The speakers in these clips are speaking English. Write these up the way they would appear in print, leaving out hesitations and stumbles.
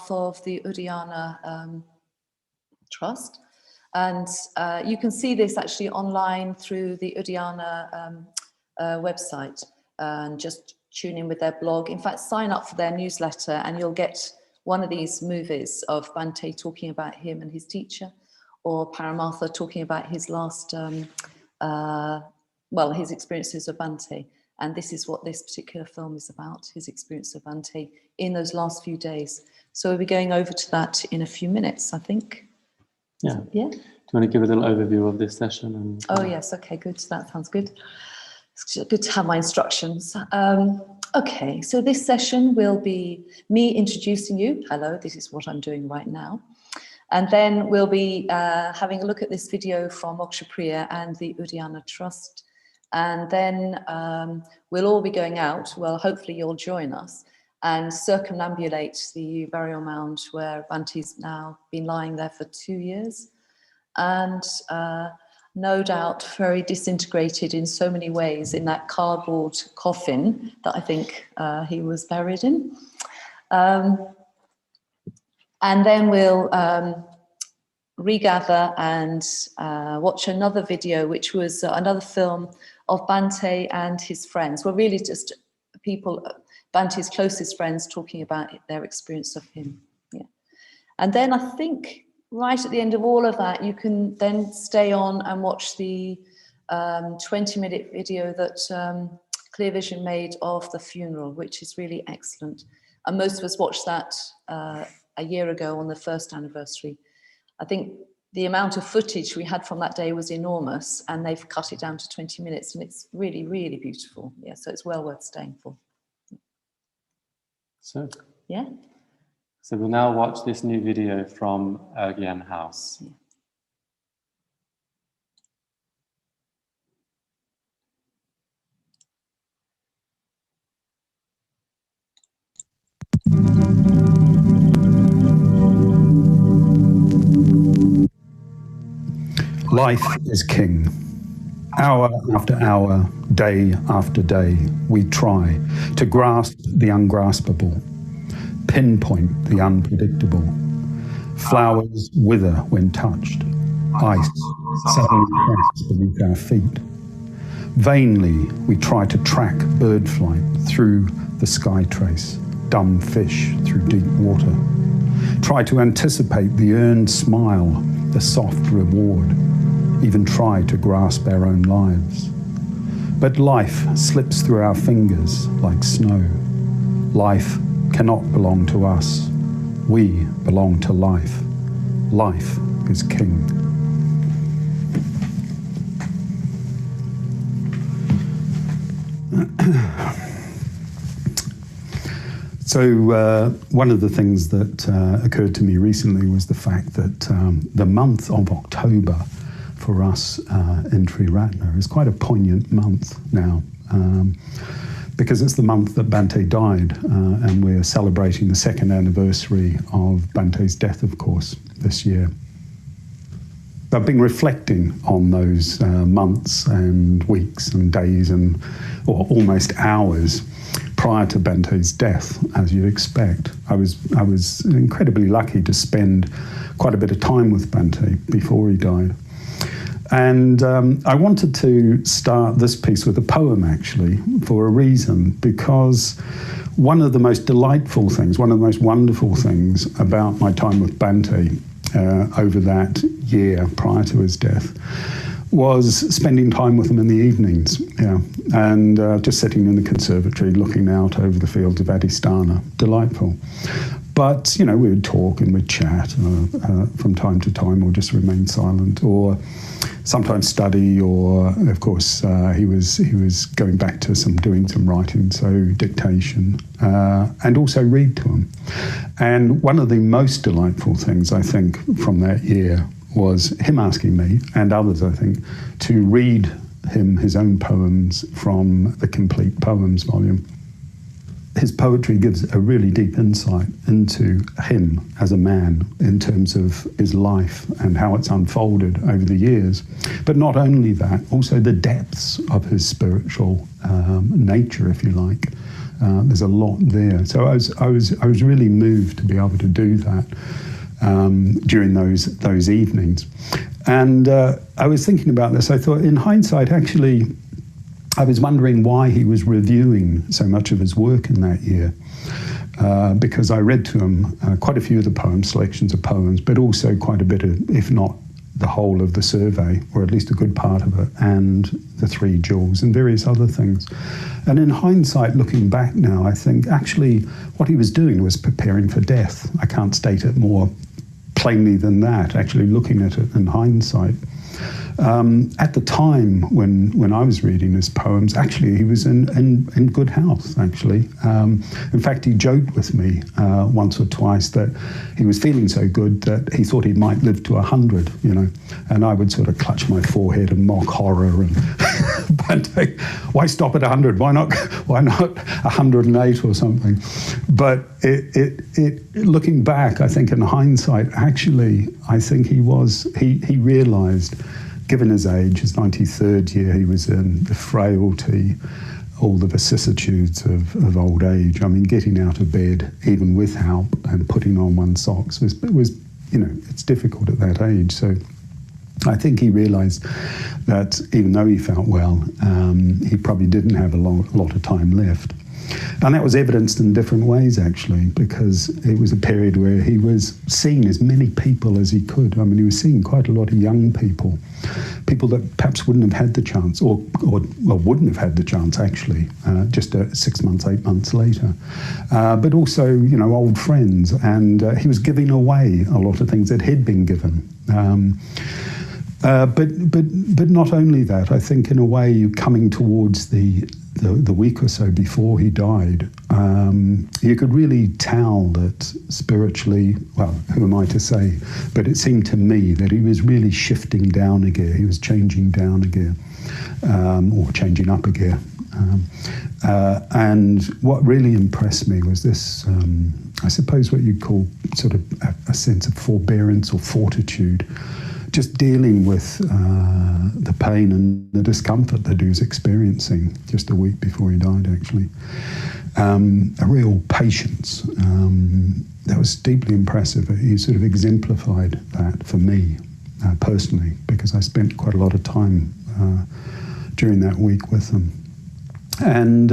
behalf of the Udayana Trust. And you can see this actually online through the Udayana website, and just tune in with their blog. In fact, sign up for their newsletter and you'll get one of these movies of Bhante talking about him and his teacher, or Paramartha talking about his last, his experiences of Bhante. And this is what this particular film is about, his experience of Bhante in those last few days. So we'll be going over to that in a few minutes, I think. Yeah. Yeah. Do you want to give a little overview of this session? Oh, yes. Okay, good. That sounds good. It's good to have my instructions. Okay, so this session will be me introducing you. Hello, this is what I'm doing right now. And then we'll be having a look at this video from Mokshapriya and the Udayana Trust. And then we'll all be going out, well, hopefully you'll join us, and circumambulate the burial mound where Bhante's now been lying there for 2 years. And no doubt very disintegrated in so many ways in that cardboard coffin that I think he was buried in. And then we'll regather and watch another video, which was another film of Bhante and his friends. Well, really just people, Bhante's closest friends, talking about their experience of him. Yeah. And then I think right at the end of all of that, you can then stay on and watch the 20-minute video that Clear Vision made of the funeral, which is really excellent. And most of us watched that a year ago on the first anniversary. I think the amount of footage we had from that day was enormous, and they've cut it down to 20 minutes, and it's really, really beautiful. Yeah, so it's well worth staying for. So, yeah. So we'll now watch this new video from Gyan House. Yeah. Life is king. Hour after hour, day after day, we try to grasp the ungraspable, pinpoint the unpredictable. Flowers wither when touched. Ice suddenly cracks beneath our feet. Vainly, we try to track bird flight through the sky trace, dumb fish through deep water. Try to anticipate the earned smile, the soft reward. Even try to grasp our own lives. But life slips through our fingers like snow. Life cannot belong to us. We belong to life. Life is king. So one of the things that occurred to me recently was the fact that the month of October for us in Triratna is quite a poignant month now, because it's the month that Bhante died, and we're celebrating the 2nd anniversary of Bhante's death, of course, this year. I've been reflecting on those months and weeks and days or almost hours prior to Bhante's death, as you'd expect. I was incredibly lucky to spend quite a bit of time with Bhante before he died. And I wanted to start this piece with a poem, actually, for a reason, because one of the most delightful things, one of the most wonderful things about my time with Bhante over that year prior to his death was spending time with him in the evenings, and just sitting in the conservatory looking out over the fields of Adhisthana. Delightful. But, we would talk and we'd chat from time to time, or just remain silent, or sometimes study, or of course he was going back to doing some writing, so dictation, and also read to him. And one of the most delightful things, I think, from that year was him asking me, and others, I think, to read him his own poems from the Complete Poems volume. His poetry gives a really deep insight into him as a man in terms of his life and how it's unfolded over the years. But not only that, also the depths of his spiritual nature, if you like, There's a lot there. So I was really moved to be able to do that during those evenings. And I was thinking about this. I thought, in hindsight, actually, I was wondering why he was reviewing so much of his work in that year. Because I read to him quite a few of the poems, selections of poems, but also quite a bit of, if not the whole of the survey, or at least a good part of it, and the 3 jewels and various other things. And in hindsight, looking back now, I think actually what he was doing was preparing for death. I can't state it more plainly than that, actually looking at it in hindsight. At the time when I was reading his poems, actually he was in good health, actually. In fact, he joked with me once or twice that he was feeling so good that he thought he might live to 100, you know. And I would sort of clutch my forehead and mock horror and Bhante, why stop at 100? Why not 108 or something? But looking back, I think in hindsight, actually, I think he realised, given his age, his 93rd year he was in, the frailty, all the vicissitudes of old age. I mean, getting out of bed, even with help, and putting on one's socks was, you know, it's difficult at that age. So I think he realised that even though he felt well, he probably didn't have a lot of time left. And that was evidenced in different ways, actually, because it was a period where he was seeing as many people as he could. I mean, he was seeing quite a lot of young people that perhaps wouldn't have had the chance, or wouldn't have had the chance, actually, just 6 months, 8 months later. But also, you know, old friends, and he was giving away a lot of things that had been given. But not only that, I think in a way coming towards the week or so before he died, you could really tell that spiritually, well, who am I to say, but it seemed to me that he was really shifting down a gear. He was changing down a gear, or changing up a gear. And what really impressed me was this, I suppose what you'd call sort of a sense of forbearance or fortitude, just dealing with the pain and the discomfort that he was experiencing just a week before he died, actually. A real patience that was deeply impressive. He sort of exemplified that for me personally, because I spent quite a lot of time during that week with him. And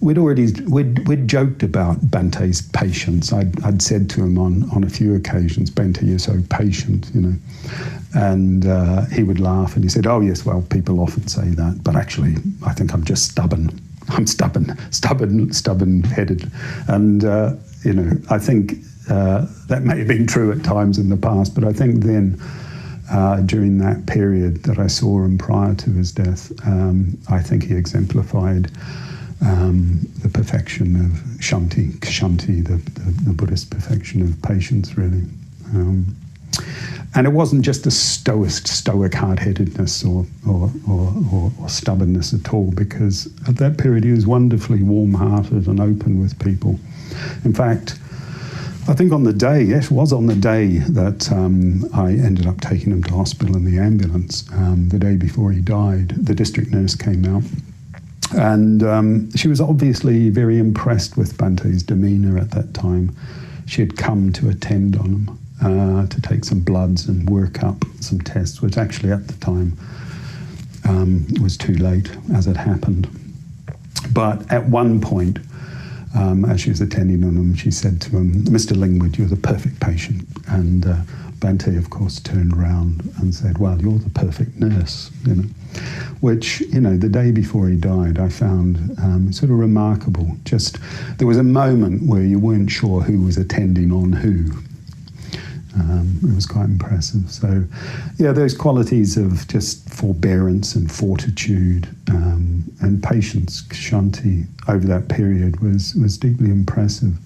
we'd joked about Bhante's patience. I'd said to him on a few occasions, "Bhante, you're so patient," you know. And he would laugh and he said, "Oh yes, well, people often say that, but actually I think I'm just stubborn. I'm stubborn-headed." And you know, I think that may have been true at times in the past, but I think then during that period that I saw him prior to his death, I think he exemplified the perfection of kshanti, the Buddhist perfection of patience, really. And it wasn't just a stoic hard-headedness or stubbornness at all, because at that period he was wonderfully warm-hearted and open with people. In fact, I think on the day that I ended up taking him to hospital in the ambulance, the day before he died, the district nurse came out. And she was obviously very impressed with Bhante's demeanour at that time. She had come to attend on him, to take some bloods and work up some tests, which actually at the time was too late, as it happened. But at one point, as she was attending on him, she said to him, "Mr. Lingwood, you're the perfect patient." And Bhante, of course, turned around and said, "Well, you're the perfect nurse," you know. Which, you know, the day before he died, I found sort of remarkable. Just, there was a moment where you weren't sure who was attending on who. It was quite impressive. So, yeah, those qualities of just forbearance and fortitude and patience, kshanti, over that period was deeply impressive.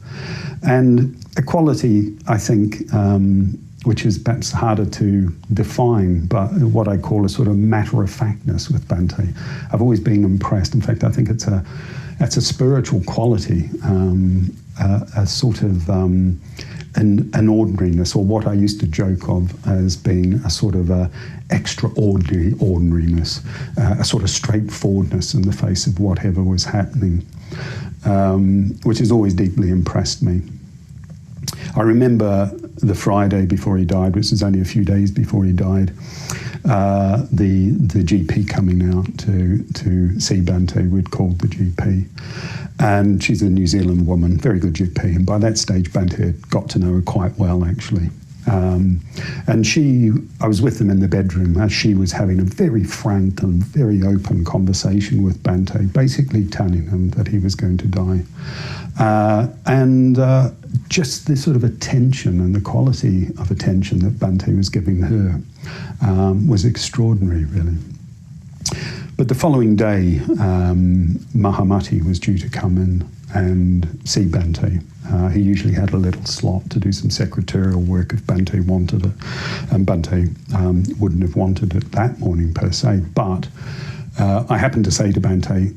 And a quality, I think, which is perhaps harder to define, but what I call a sort of matter-of-factness with Bhante. I've always been impressed. In fact, I think it's a spiritual quality, a sort of an ordinariness, or what I used to joke of as being a sort of a extraordinary ordinariness, a sort of straightforwardness in the face of whatever was happening, which has always deeply impressed me. I remember the Friday before he died, which was only a few days before he died, the GP coming out to see Bhante. We'd called the GP, and she's a New Zealand woman, very good GP, and by that stage Bhante had got to know her quite well, actually. And I was with them in the bedroom as she was having a very frank and very open conversation with Bhante, basically telling him that he was going to die. And just this sort of attention and the quality of attention that Bhante was giving her was extraordinary, really. But the following day, Mahamati was due to come in and see Bhante. He usually had a little slot to do some secretarial work if Bhante wanted it. And Bhante wouldn't have wanted it that morning per se, but I happened to say to Bhante,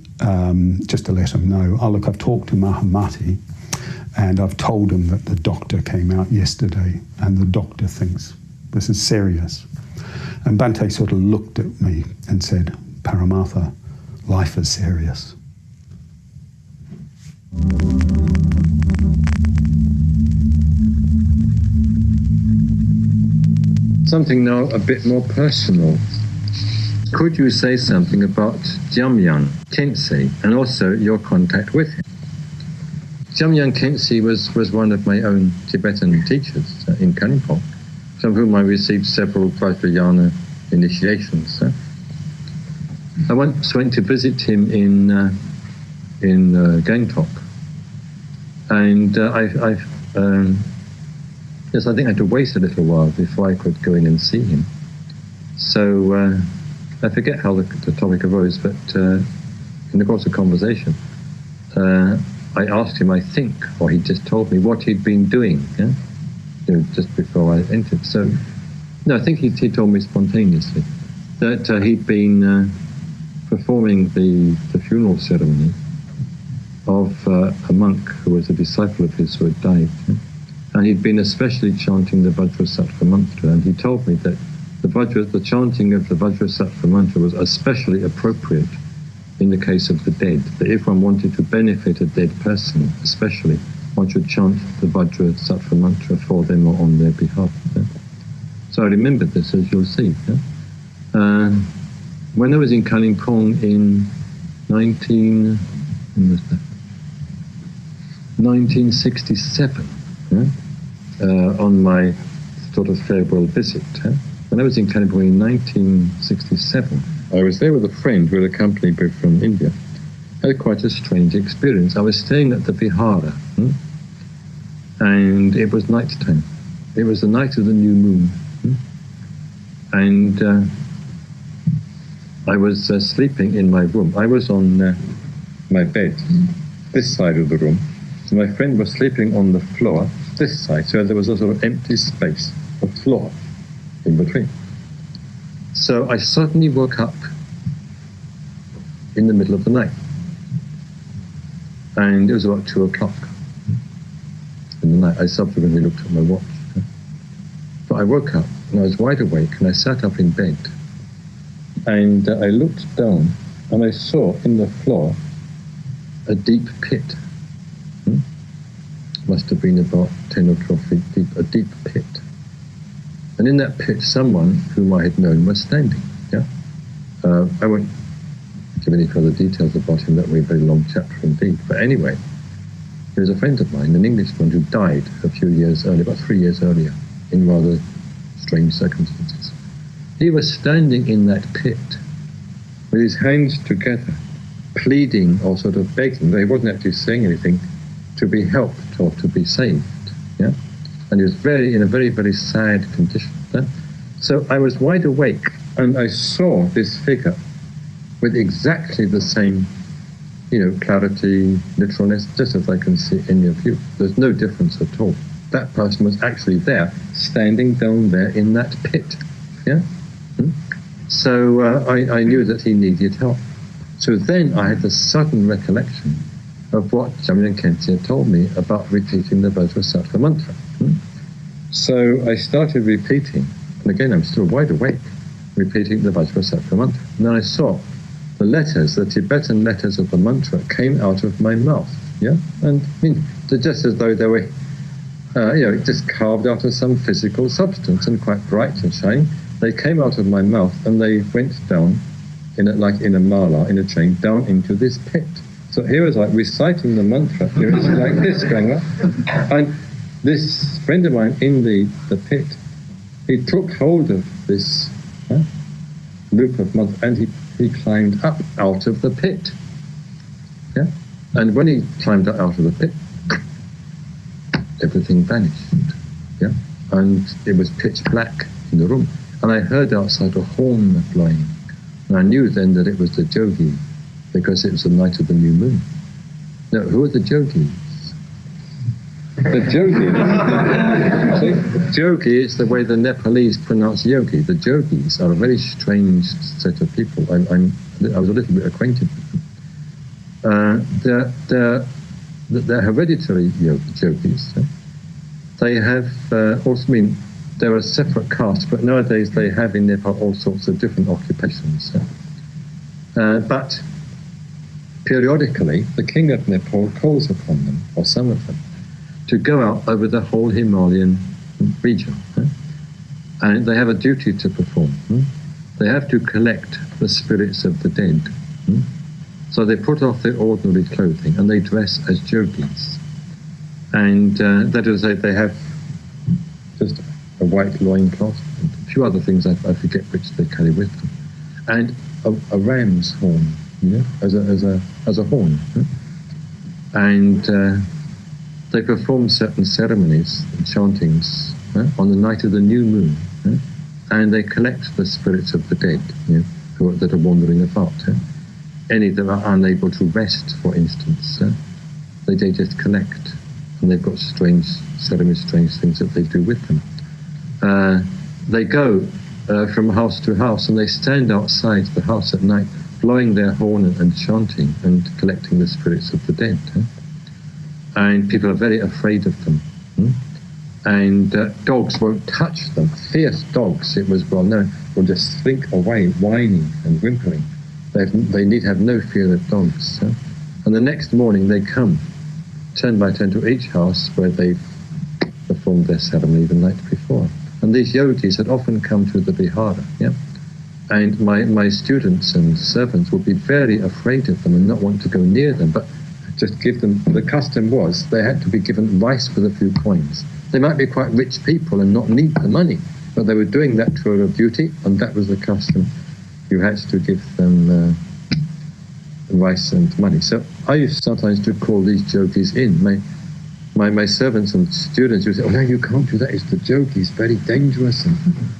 just to let him know, oh look, I've talked to Mahamati and I've told him that the doctor came out yesterday and the doctor thinks this is serious. And Bhante sort of looked at me and said, Paramartha, life is serious. Something now a bit more personal. Could you say something about Jamyang Khyentse and also your contact with him? Jamyang Khyentse was one of my own Tibetan teachers in Kalimpong, from whom I received several Vajrayana initiations. I once went to visit him in Gangtok, and yes, I think I had to wait a little while before I could go in and see him. So I forget how the topic arose, but in the course of conversation, I asked him, I think, or he just told me what he'd been doing, just before I entered. So, no, I think he told me spontaneously that he'd been performing the funeral ceremony of a monk who was a disciple of his who had died. And he'd been especially chanting the Vajrasattva mantra, and he told me that the chanting of the Vajrasattva mantra was especially appropriate in the case of the dead, that if one wanted to benefit a dead person, especially, one should chant the Vajrasattva mantra for them or on their behalf. So I remembered this, as you'll see. When I was in Kalimpong in 1967, on my sort of farewell visit. When I was in Kalimpong in 1967, I was there with a friend who had accompanied me from India. I had quite a strange experience. I was staying at the Vihara, and it was night time. It was the night of the new moon, and I was sleeping in my room. I was on my bed, this side of the room, so my friend was sleeping on the floor, this side, so there was a sort of empty space, a floor in between. So I suddenly woke up in the middle of the night, and it was about 2 o'clock in the night. I subsequently looked at my watch. But I woke up and I was wide awake, and I sat up in bed, and I looked down and I saw in the floor a deep pit. Must have been about 10 or 12 feet deep, a deep pit. And in that pit, someone whom I had known was standing. I won't give any further details about him, that would be a very long chapter indeed. But anyway, he was a friend of mine, an Englishman who died a few years earlier, about 3 years earlier, in rather strange circumstances. He was standing in that pit with his hands together, pleading or sort of begging, though he wasn't actually saying anything, to be helped or to be saved. And he was in a very, very sad condition. So I was wide awake, and I saw this figure with exactly the same, clarity, literalness, just as I can see any of you. There's no difference at all. That person was actually there, standing down there in that pit. So I knew that he needed help. So then I had the sudden recollection of what Jamyang Khyentse had told me about repeating the Vajrasattva mantra. So I started repeating, and again I'm still wide awake, repeating the Vajrasattva mantra. And then I saw the letters, the Tibetan letters of the mantra came out of my mouth, yeah? And I mean, they're just as though they were, just carved out of some physical substance and quite bright and shining. They came out of my mouth and they went down, like in a mala, in a chain, down into this pit. So here is like reciting the mantra, here it's like this going on. And this friend of mine in the pit, he took hold of this loop of mantra and he climbed up out of the pit. Yeah? And when he climbed up out of the pit, everything vanished. Yeah? And it was pitch black in the room. And I heard outside a horn blowing. And I knew then that it was the yogi, because it was the night of the new moon. Now, who are the yogis? The yogi. Yogi is the way the Nepalese pronounce yogi. The yogis are a very strange set of people. I was a little bit acquainted with them. They're hereditary yogis. They have also, they're a separate caste, but nowadays they have in Nepal all sorts of different occupations. But periodically, the king of Nepal calls upon them, or some of them, to go out over the whole Himalayan region. And they have a duty to perform. They have to collect the spirits of the dead. So they put off their ordinary clothing and they dress as yogis. And that is, they have just a white loincloth, and a few other things I forget which they carry with them, and a ram's horn, as a horn. And they perform certain ceremonies and chantings on the night of the new moon, and they collect the spirits of the dead that are wandering about. Any that are unable to rest, for instance, they just collect, and they've got strange ceremonies, strange things that they do with them. They go from house to house, and they stand outside the house at night, blowing their horn and chanting and collecting the spirits of the dead. And people are very afraid of them. And dogs won't touch them. Fierce dogs, it was well known, will just slink away, whining and whimpering. They need have no fear of dogs. And the next morning they come, turn by turn, to each house where they've performed their ceremony the night before. And these yogis had often come to the vihara, and my students and servants would be very afraid of them and not want to go near them, but just give them, the custom was they had to be given rice with a few coins. They might be quite rich people and not need the money, but they were doing that tour of duty, and that was the custom. You had to give them rice and money. So I used sometimes to call these yogis in. My servants and students would say, "Oh no, you can't do that, it's the yogis, very dangerous."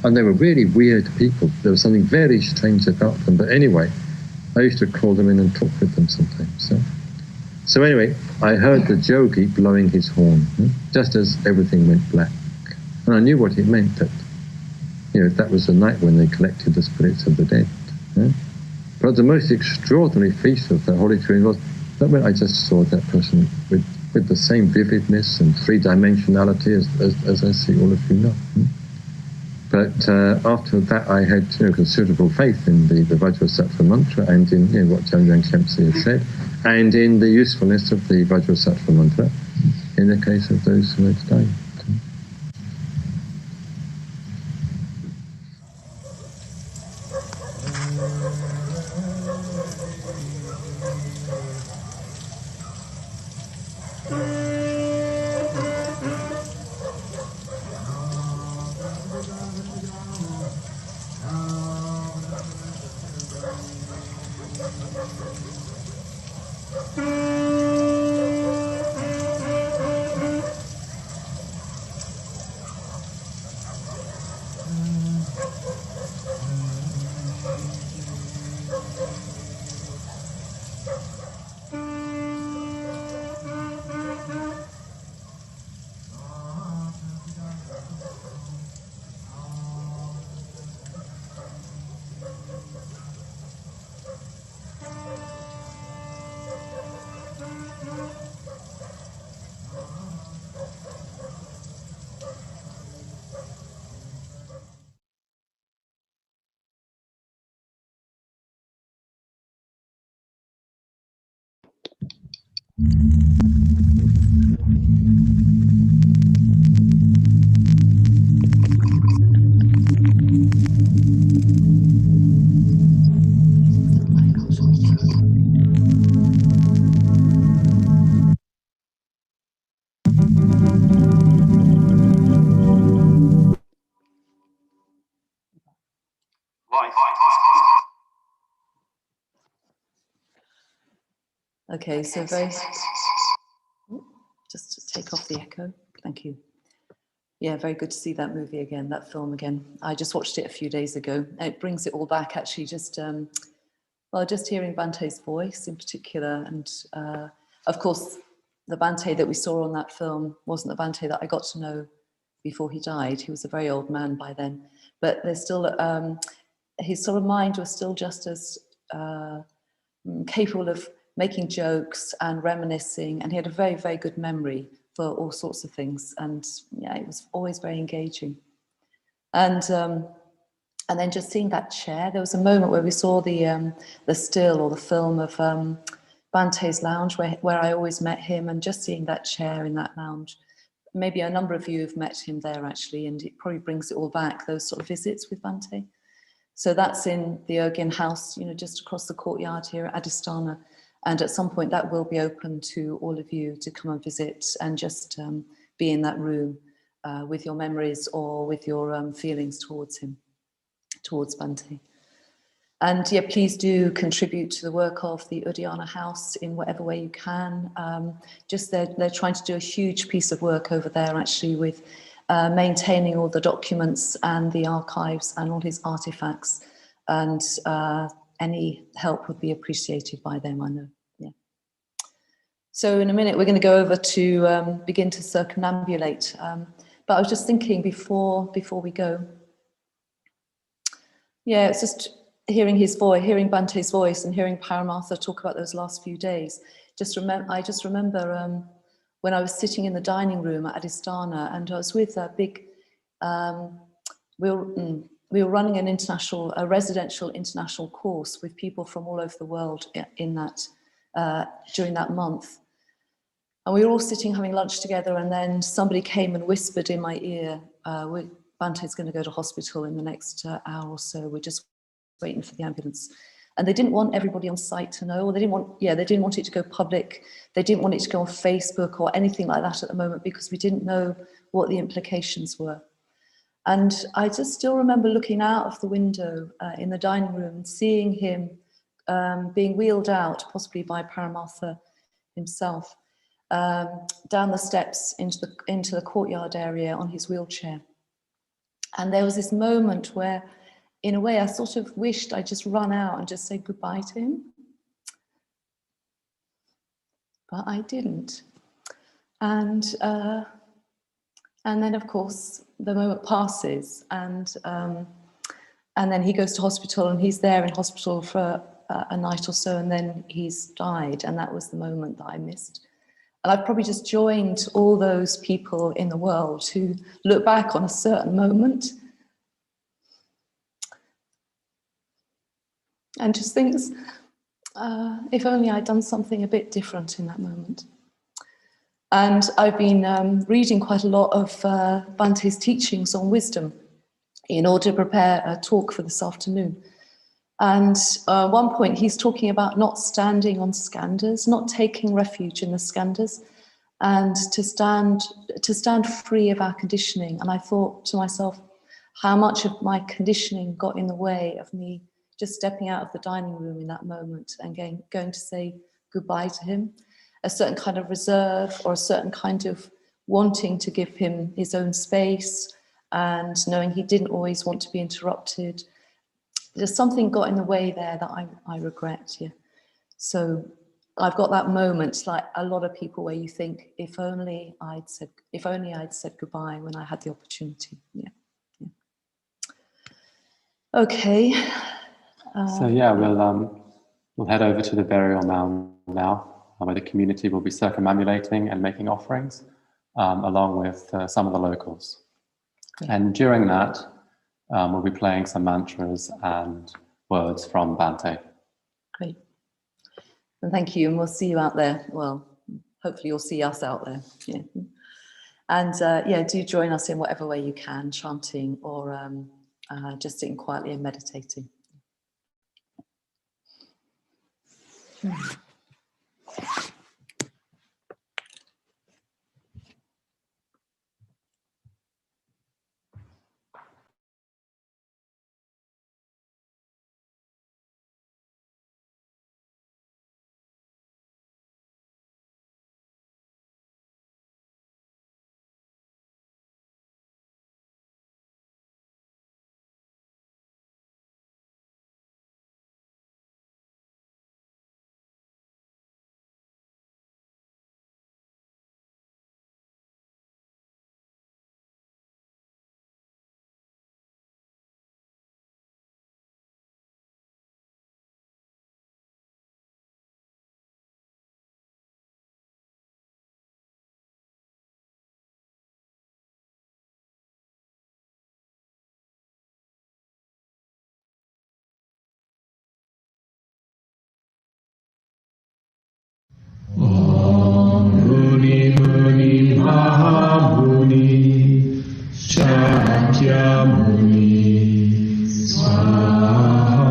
And they were really weird people. There was something very strange about them. But anyway, I used to call them in and talk with them sometimes. So anyway, I heard the yogi blowing his horn, just as everything went black. And I knew what it meant, that that was the night when they collected the spirits of the dead. But the most extraordinary feature of that holy experience was that when I just saw that person with the same vividness and three-dimensionality as I see all of you now. But after that, I had considerable faith in the Vajrasattva mantra and in what Jamyang Khyentse had said, and in the usefulness of the Vajrasattva mantra in the case of those who had died. Okay, so just to take off the echo. Thank you. Yeah, very good to see that movie again, that film again. I just watched it a few days ago. It brings it all back, actually, just hearing Bhante's voice in particular. And of course, the Bhante that we saw on that film wasn't the Bhante that I got to know before he died. He was a very old man by then. But there's still, his sort of mind was still just as capable of making jokes and reminiscing. And he had a very, very good memory for all sorts of things. And yeah, it was always very engaging. And then just seeing that chair, there was a moment where we saw the still or the film of Bhante's lounge where I always met him, and just seeing that chair in that lounge. Maybe a number of you have met him there actually, and it probably brings it all back, those sort of visits with Bhante. So that's in the Ergin house, you know, just across the courtyard here at Adhisthana. And at some point that will be open to all of you to come and visit and just be in that room with your memories or with your feelings towards him, towards Bhante. And yeah, please do contribute to the work of the Udayana House in whatever way you can. Just they're trying to do a huge piece of work over there actually with maintaining all the documents and the archives and all his artifacts. And any help would be appreciated by them, I know. Yeah. So in a minute, we're going to go over to begin to circumambulate. But I was just thinking before we go. Yeah, it's just hearing his voice, hearing Bhante's voice, and hearing Paramartha talk about those last few days. I just remember when I was sitting in the dining room at Adhisthana, and I was with a big. We were running a residential international course with people from all over the world in that during that month. And we were all sitting having lunch together, and then somebody came and whispered in my ear, Bhante's going to go to hospital in the next hour or so. We're just waiting for the ambulance. And they didn't want everybody on site to know, or they didn't want it to go public. They didn't want it to go on Facebook or anything like that at the moment, because we didn't know what the implications were. And I just still remember looking out of the window in the dining room and seeing him being wheeled out, possibly by Paramartha himself, down the steps into the courtyard area on his wheelchair. And there was this moment where, in a way, I sort of wished I'd just run out and just say goodbye to him. But I didn't. And then, of course, the moment passes, and then he goes to hospital, and he's there in hospital for a night or so, and then he's died, and that was the moment that I missed. And I've probably just joined all those people in the world who look back on a certain moment and just thinks, if only I'd done something a bit different in that moment. And I've been reading quite a lot of Bhante's teachings on wisdom in order to prepare a talk for this afternoon. And at one point he's talking about not standing on skandhas, not taking refuge in the skandhas, and to stand free of our conditioning. And I thought to myself, how much of my conditioning got in the way of me just stepping out of the dining room in that moment and going to say goodbye to him. A certain kind of reserve, or a certain kind of wanting to give him his own space, and knowing he didn't always want to be interrupted. There's something got in the way there that I regret. Yeah. So I've got that moment, like a lot of people, where you think, if only I'd said goodbye when I had the opportunity. Yeah. Yeah. Okay. So yeah, we'll head over to the burial mound now, where the community will be circumambulating and making offerings, along with some of the locals. Great. And during that, we'll be playing some mantras and words from Bhante. Great. And thank you, and we'll see you out there. Well, hopefully you'll see us out there. Yeah. And yeah, do join us in whatever way you can, chanting or just sitting quietly and meditating. Muni Muni Mahamuni Shakyamuni Swaha.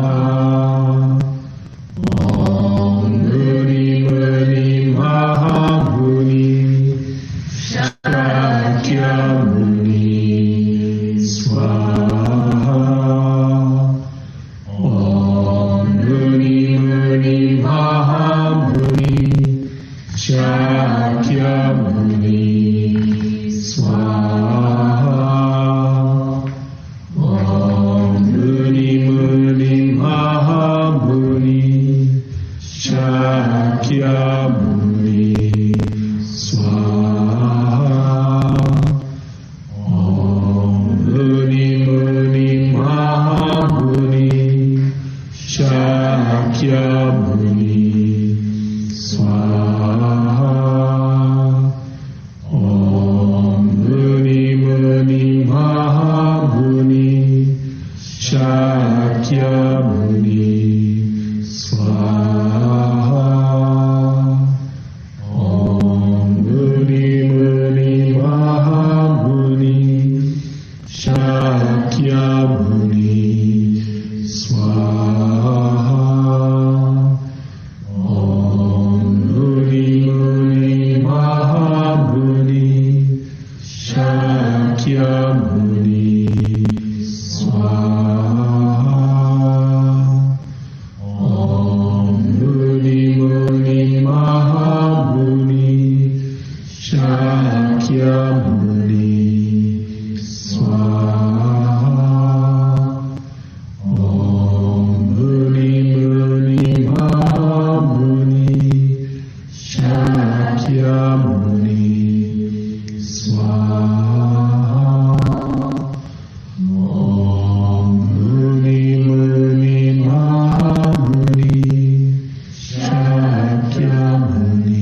Om Muni Muni Mahamuni Shakyamuni Swaha. Om Muni Muni Mahamuni Shakyamuni Swaha. Om Muni Muni Mahamuni Shakyamuni Swaha. Om Muni Muni Mahamuni Shakyamuni Swaha. Om Muni Muni Mahamuni Shakyamuni Swaha. Om Muni Muni Mahamuni Shakyamuni Swaha. Om Muni Muni Mahamuni Shakyamuni Swaha. Om Muni Muni Mahamuni Shakyamuni Swaha. Om Muni Muni Mahamuni Shakyamuni Swaha. Om Muni Muni Mahamuni Shakyamuni Swaha. Om Muni Muni Mahamuni Shakyamuni Swaha. Om Muni Muni Mahamuni Shakyamuni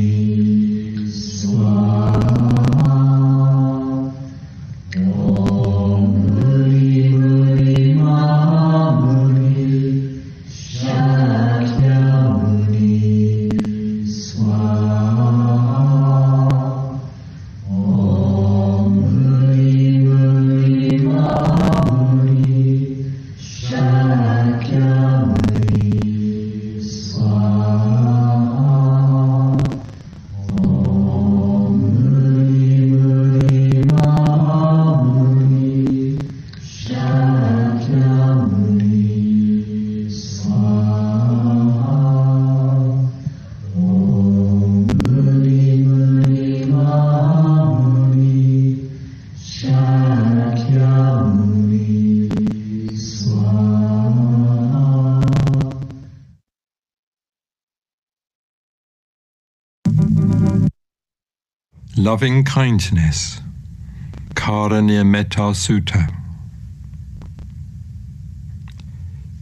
Swaha. Om Muni Muni Mahamuni Shakyamuni Swaha. Om Muni Muni Mahamuni Shakyamuni Swaha. Loving kindness, Karanya Metta Sutta.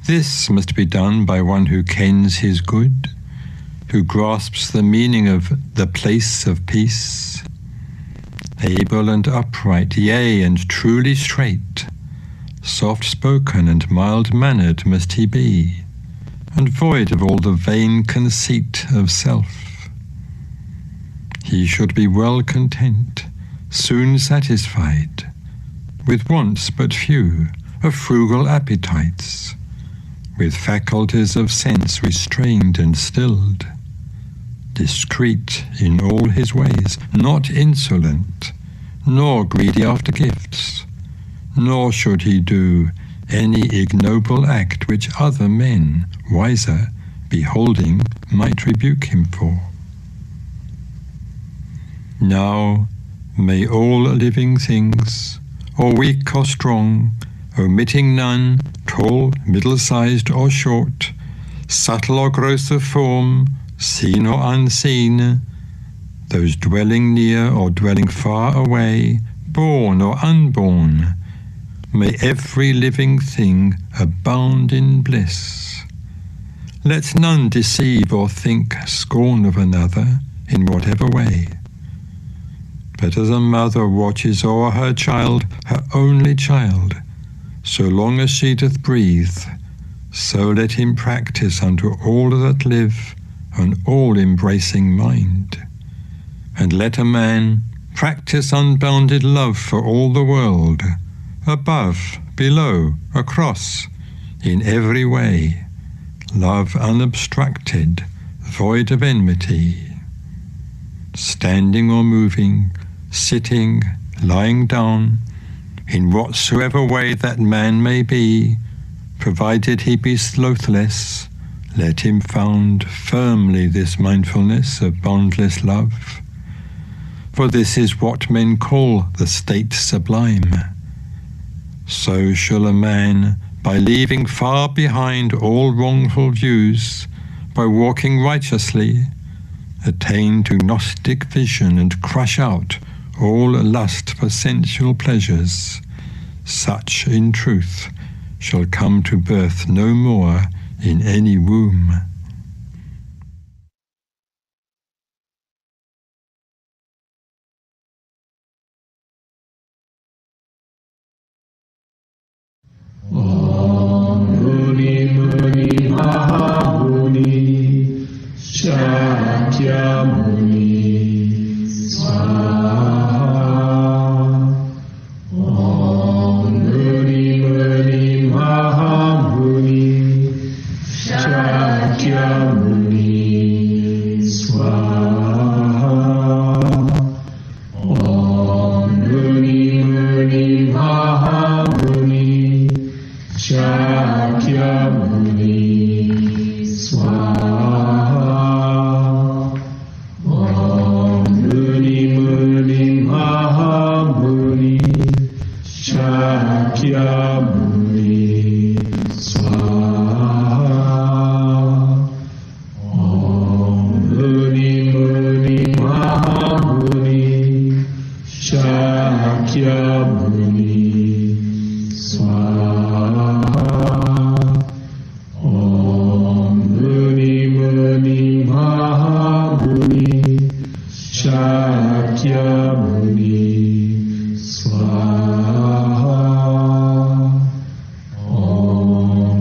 This must be done by one who kens his good, who grasps the meaning of the place of peace. Able and upright, yea, and truly straight, soft-spoken and mild-mannered must he be, and void of all the vain conceit of self. he should be well content, soon satisfied, with wants but few, of frugal appetites, with faculties of sense restrained and stilled, discreet in all his ways, not insolent, nor greedy after gifts, nor should he do any ignoble act which other men, wiser, beholding, might rebuke him for. Now may all living things, or weak or strong, omitting none, tall, middle-sized or short, subtle or gross of form, seen or unseen, those dwelling near or dwelling far away, born or unborn, may every living thing abound in bliss. Let none deceive or think scorn of another in whatever way. But as a mother watches o'er her child, her only child, so long as she doth breathe, so let him practice unto all that live an all-embracing mind. And let a man practice unbounded love for all the world, above, below, across, in every way, love unobstructed, void of enmity. Standing or moving, sitting, lying down, in whatsoever way that man may be, provided he be slothless, let him found firmly this mindfulness of boundless love. For this is what men call the state sublime. So shall a man, by leaving far behind all wrongful views, by walking righteously, attain to Gnostic vision and crush out all lust for sensual pleasures. Such, in truth, shall come to birth no more in any womb. Om Muni Muni Maha Muni Shakyamuni Swaha. Om Muni Muni Maha Muni Shakyamuni Swaha. Om Muni Muni Maha Muni Shakyamuni Swaha. Om Muni Muni Maha Muni Shakyamuni Swaha. Om Muni Muni Maha Muni Shakyamuni Swaha. Om Muni Muni Maha Muni Shakyamuni Swaha. Om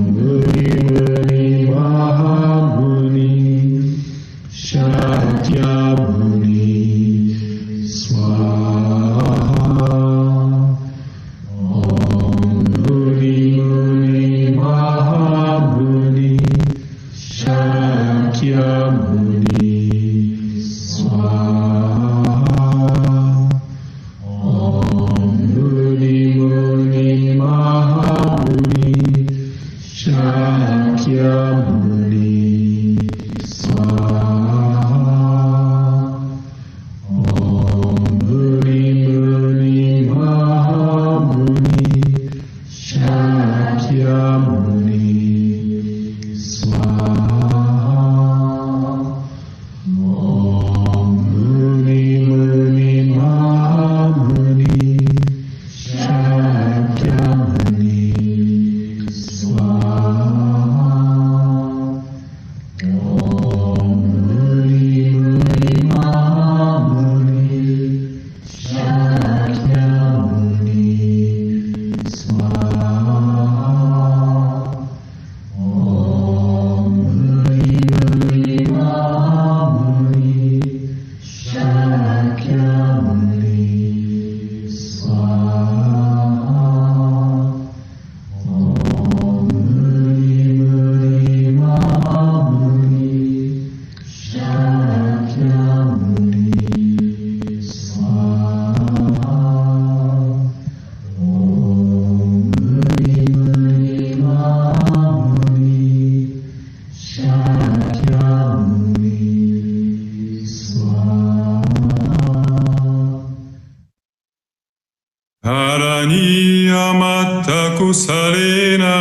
Yamata kusalena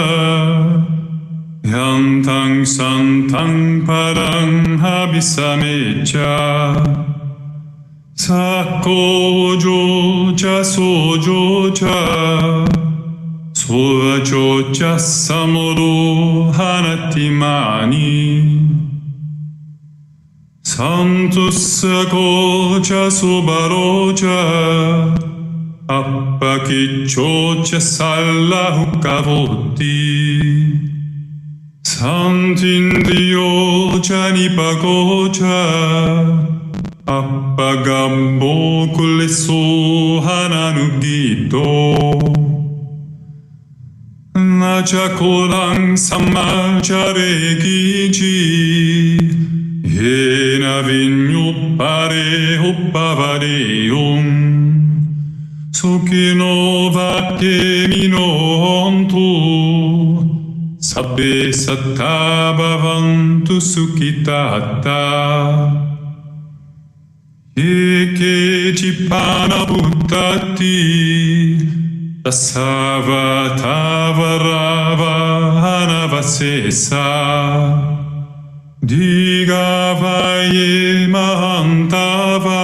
Yantang santang parang habisamecha Sakojo cha sojo cha Sovajo cha samoro hanatimani Santusako cha subaro cha Appakicho cha sallahu kavoti Santindriyo cha nipago cha Appagambo kuleso hananugito Nacha korang samachare kichi Yena vinyu pare hoppavareum Sukino vake minontu Sabbe satta bhavantu sukitata Eke cipana buddhati Tasava tavarava anavasesa Digavaye mahantava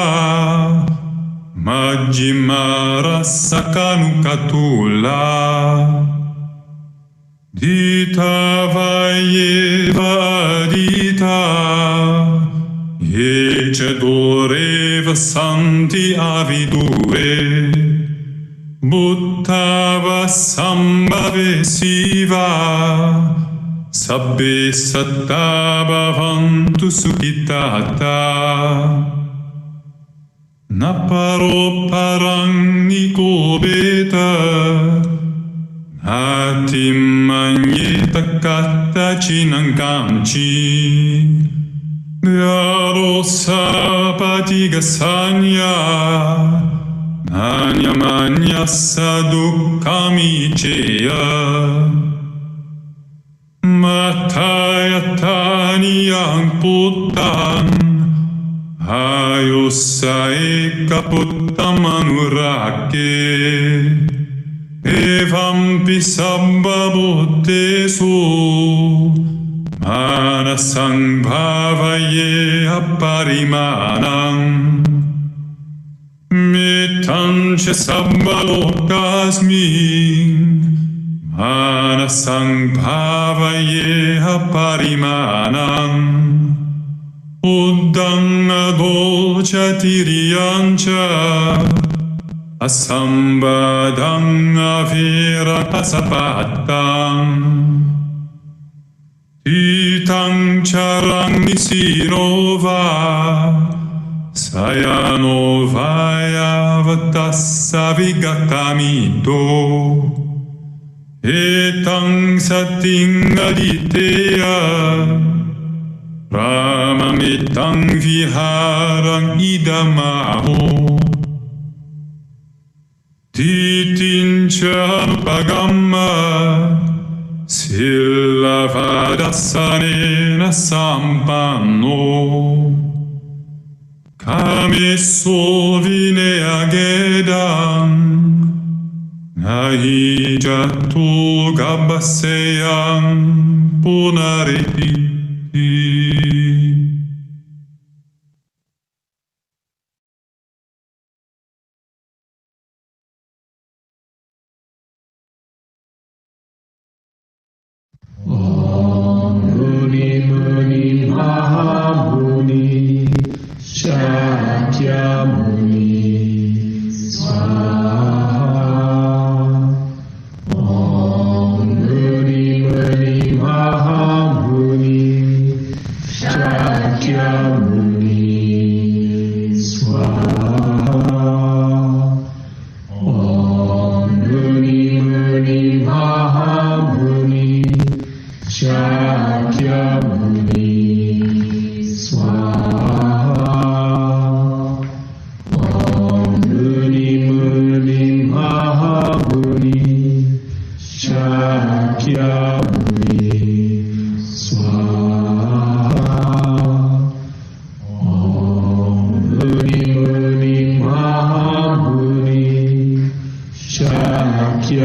Majjimara sakanukatula Ditavaye vadita Yece doreva santi avidure Buttava sambhave siva Sabbe satta bhavantu sukitata Naparo parang nikobeta Natim manyeta katta chinang kamchi Dharosa patigasanya Nanyamanya sadukamicheya Matayatani yang puttan Ayusa eka puttam anurake Evampi sambhavottesu Manasang bhavaye apparimanam Mittancha sambhalokasmin Manasang bhavaye apparimanam Uddang adocha tiriyancha Asambadang avira pasapattam Titang charang nisinova Sayano vaya vatassa vigatamito Etang sating aditeya Ramamitang viharang idamaho Titincha pagamma Sillavadasanena sampanno Kamesso vineagedam Nahijatu gabbaseyam punareti Muni Muni Mahamuni Shakyamuni Swaha Om Muni Muni Mahamuni Shakyamuni Swaha Om Muni Muni Mahamuni Shakyamuni Swaha Om Muni Muni Mahamuni Shakyamuni Swaha Om Muni Muni Mahamuni Shakyamuni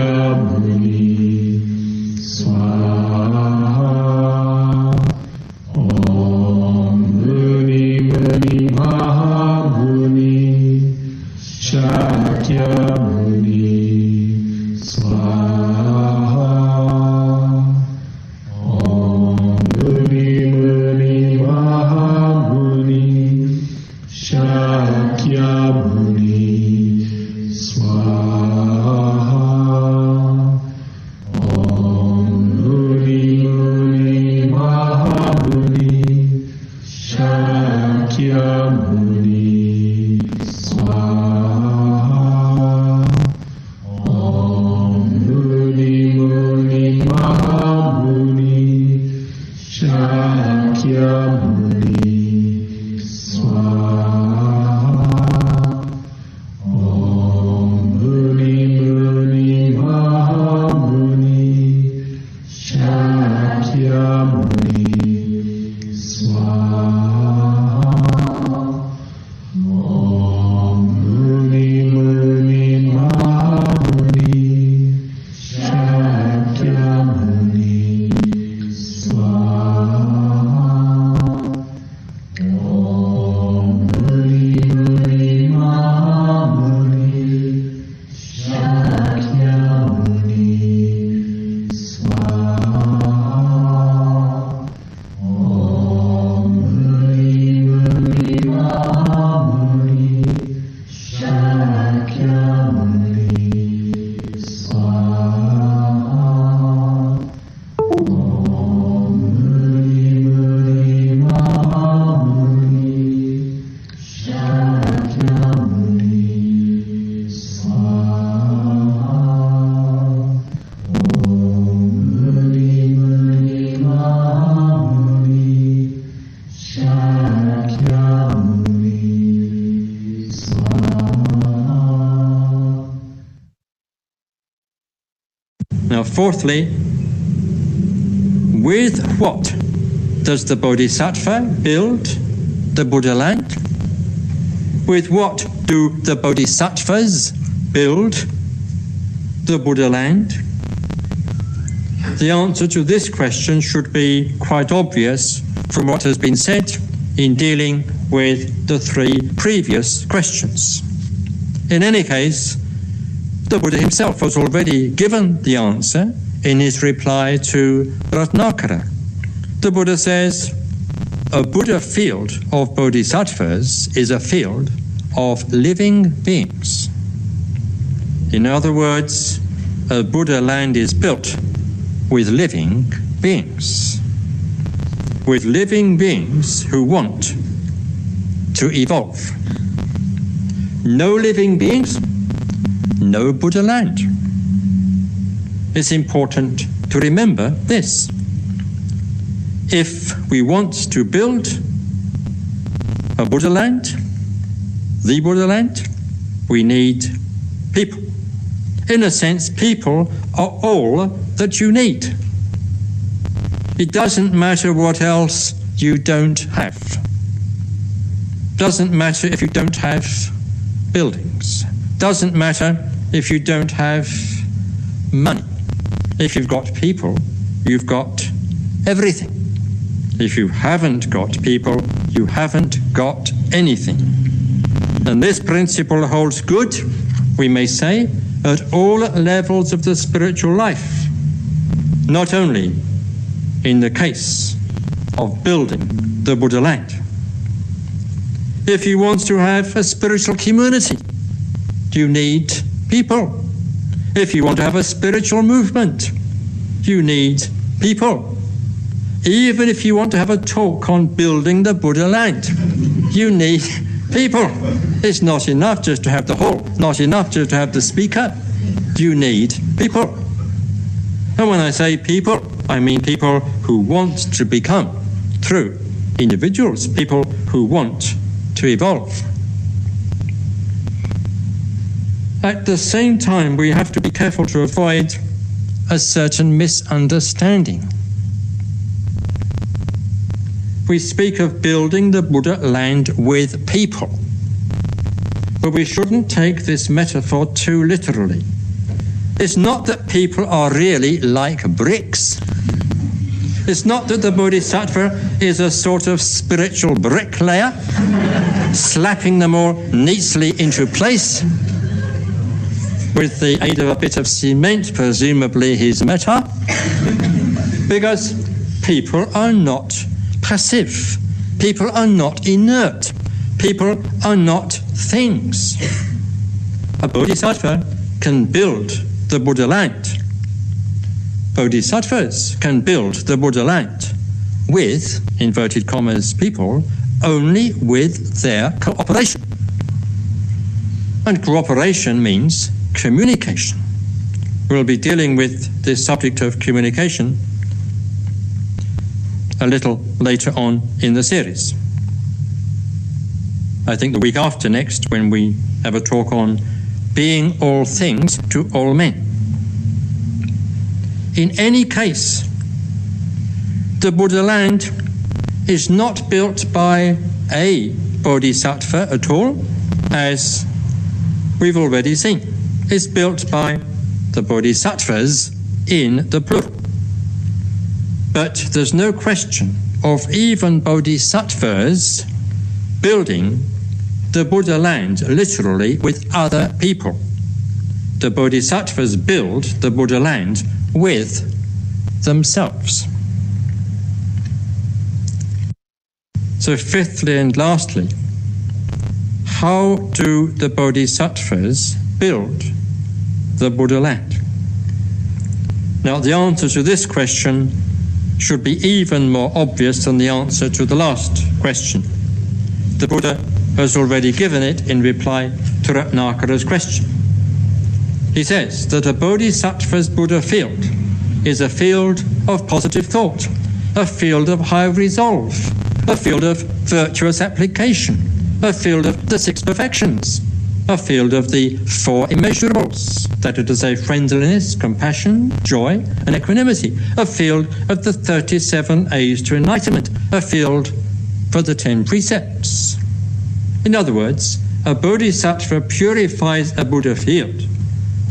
Now, fourthly, with what does the Bodhisattva build the Buddha land? With what do the Bodhisattvas build the Buddha land? The answer to this question should be quite obvious from what has been said in dealing with the three previous questions. In any case, the Buddha himself has already given the answer in his reply to Ratnakara. The Buddha says, a Buddha field of bodhisattvas is a field of living beings. In other words, a Buddha land is built with living beings. With living beings who want to evolve. No living beings, no Buddha land. It's important to remember this. If we want to build a Buddha land, the Buddha land, we need people. In a sense, people are all that you need. It doesn't matter what else you don't have. Doesn't matter if you don't have buildings. Doesn't matter if you don't have money. If you've got people, you've got everything. If you haven't got people, you haven't got anything. And this principle holds good, we may say, at all levels of the spiritual life, not only in the case of building the Buddha land. If you want to have a spiritual community, you need people. If you want to have a spiritual movement, you need people. Even if you want to have a talk on building the Buddha land, you need people. It's not enough just to have the hall, not enough just to have the speaker. You need people. And when I say people, I mean people who want to become true individuals, people who want to evolve. At the same time, we have to be careful to avoid a certain misunderstanding. We speak of building the Buddha land with people, but we shouldn't take this metaphor too literally. It's not that people are really like bricks. It's not that the Bodhisattva is a sort of spiritual bricklayer, slapping them all neatly into place. with the aid of a bit of cement, presumably his metta, because people are not passive. People are not inert. People are not things. A bodhisattva can build the Buddha land. Bodhisattvas can build the Buddha land with, inverted commas, people, only with their cooperation. And cooperation means communication. We'll be dealing with this subject of communication a little later on in the series. I think the week after next, when we have a talk on being all things to all men. In any case, the Buddha land is not built by a bodhisattva at all, as we've already seen. It's built by the bodhisattvas in the plural. But there's no question of even bodhisattvas building the Buddha land literally with other people. The bodhisattvas build the Buddha land with themselves. So fifthly and lastly, how do the bodhisattvas build the Buddha land? Now, the answer to this question should be even more obvious than the answer to the last question. The Buddha has already given it in reply to Ratnakara's question. He says that a bodhisattva's Buddha field is a field of positive thought, a field of high resolve, a field of virtuous application, a field of the 6 perfections, a field of the 4 immeasurables, that is to say friendliness, compassion, joy, and equanimity, a field of the 37 A's to enlightenment, a field for the 10 precepts. In other words, a bodhisattva purifies a Buddha field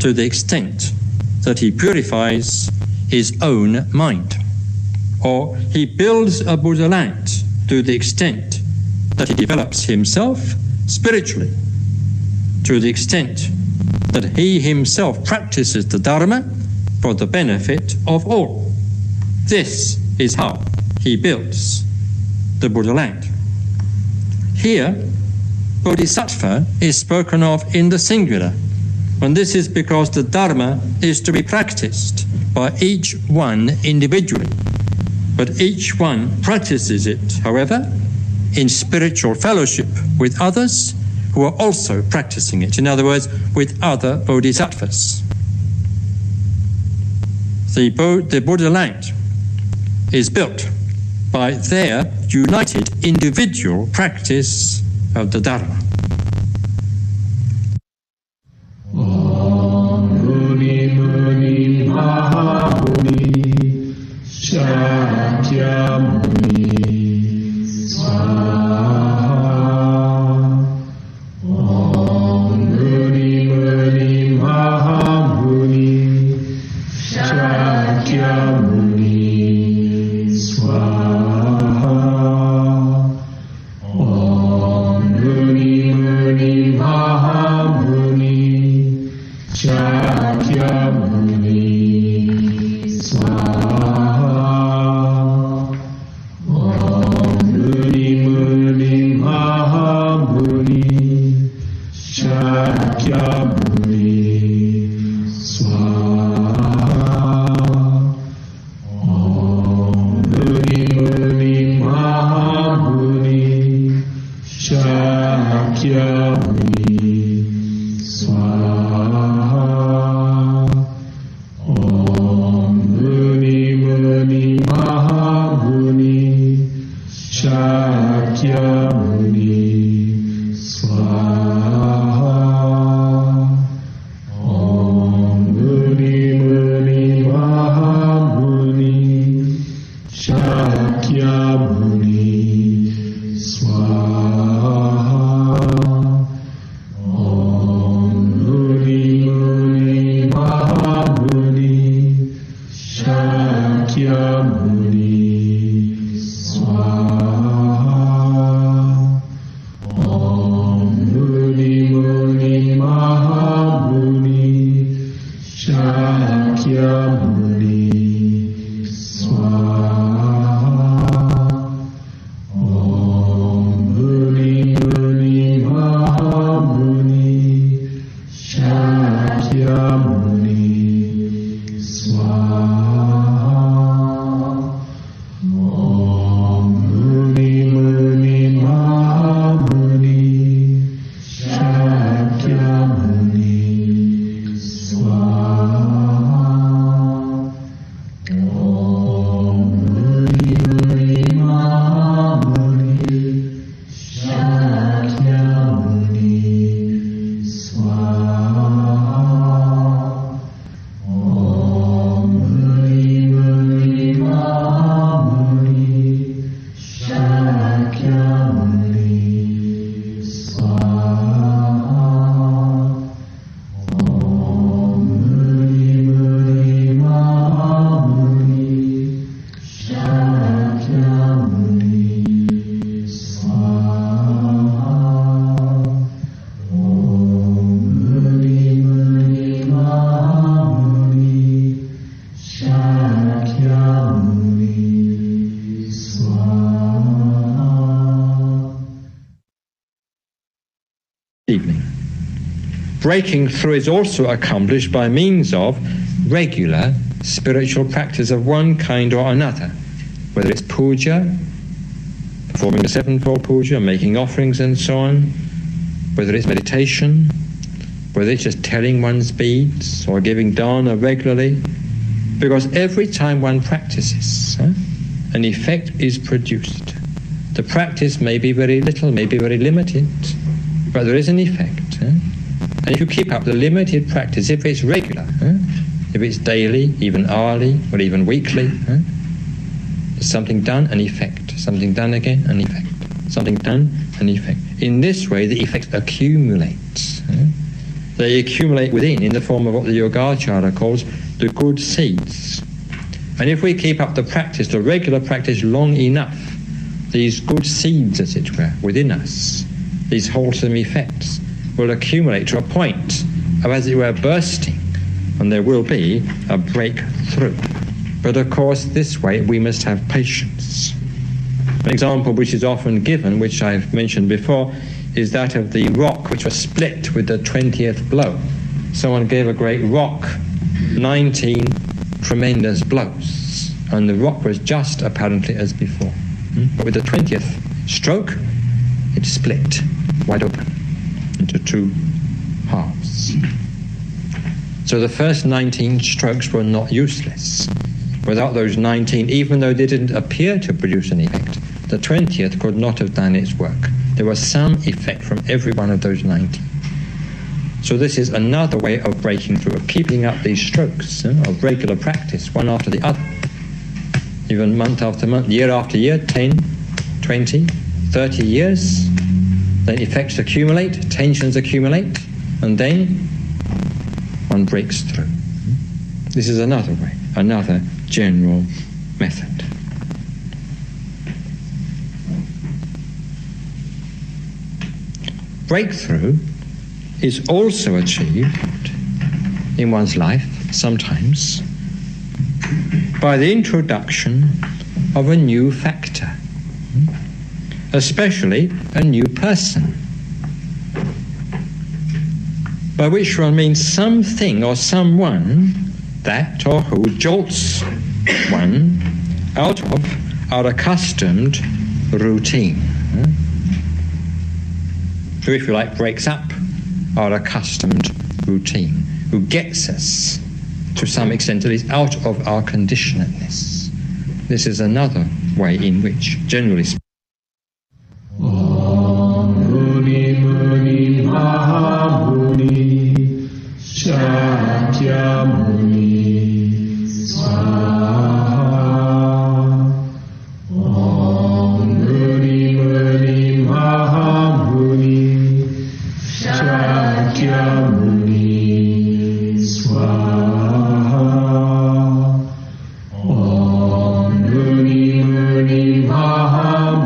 to the extent that he purifies his own mind, or he builds a Buddha land to the extent that he develops himself spiritually, to the extent that he himself practices the Dharma for the benefit of all. This is how he builds the Buddha land. Here, bodhisattva is spoken of in the singular, and this is because the Dharma is to be practiced by each one individually. But each one practices it, however, in spiritual fellowship with others who are also practicing it. In other words, with other bodhisattvas. The Buddha land is built by their united individual practice of the Dharma. Om Muni Muni Mahamuni Shakyamuni Swaha. Om Muni Muni Mahamuni Shakyamuni Swaha. Om Muni Muni Mahamuni Shakyamuni Swaha. Om Muni Muni Mahamuni Shakyamuni Swaha. Om Muni Muni Mahamuni Shakyamuni Swaha. Om Muni Muni Mahamuni Shakyamuni Swaha. Om Muni Muni Mahamuni Shakyamuni Swaha. Om Muni Muni Mahamuni Shakyamuni Swaha. Om Muni Muni Mahamuni Shakyamuni Swaha. Om Muni Muni Mahamuni Shakyamuni Swaha. Om Muni Muni Mahamuni Shakyamuni Swaha. Om Muni Muni Mahamuni Shakyamuni Swaha. Om Muni Muni Mahamuni Shakyamuni Swaha. Om Muni Muni Mahamuni Shakyamuni Swaha. Om Muni Muni Mahamuni Shakyamuni Swaha. Evening. Breaking through is also accomplished by means of regular spiritual practice of one kind or another, whether it's puja, performing the sevenfold puja, making offerings and so on, whether it's meditation, whether it's just telling one's beads or giving dana regularly, because every time one practices, an effect is produced. The practice may be very little, may be very limited, but there is an effect. And if you keep up the limited practice, if it's regular, if it's daily, even hourly, or even weekly, something done, an effect. Something done again, an effect. Something done, an effect. In this way, the effects accumulate. They accumulate within in the form of what the Yogacara calls the good seeds. And if we keep up the practice, the regular practice, long enough, these good seeds, as it were, within us, these wholesome effects, will accumulate to a point of, as it were, bursting, and there will be a breakthrough. But of course, this way we must have patience. An example which is often given, which I've mentioned before, is that of the rock which was split with the 20th blow. Someone gave a great rock 19 tremendous blows, and the rock was just apparently as before. But with the 20th stroke, it split wide open into two halves. So the first 19 strokes were not useless. Without those 19, even though they didn't appear to produce an effect, the 20th could not have done its work. There was some effect from every one of those 19. So this is another way of breaking through, of keeping up these strokes of regular practice, one after the other. Even month after month, year after year, 10, 20, 30 years, then effects accumulate, tensions accumulate, and then one breaks through. This is another way, another general method. Breakthrough is also achieved in one's life, sometimes, by the introduction of a new factor, especially a new person, by which one means something or someone that or who jolts one out of our accustomed routine. Who, if you like, breaks up our accustomed routine, who gets us, to some extent at least, out of our conditionedness. This is another way in which, generally speaking, Om Muni Muni Mahamuni Shakyamuni Swaha. Om Muni Muni Mahamuni Shakyamuni Swaha. Om Muni Muni Mahamuni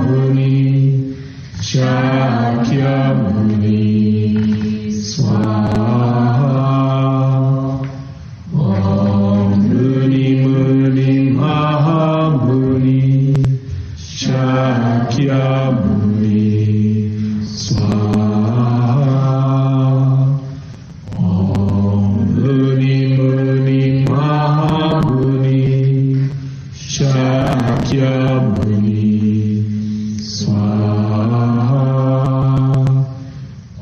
Shakyamuni Swaha.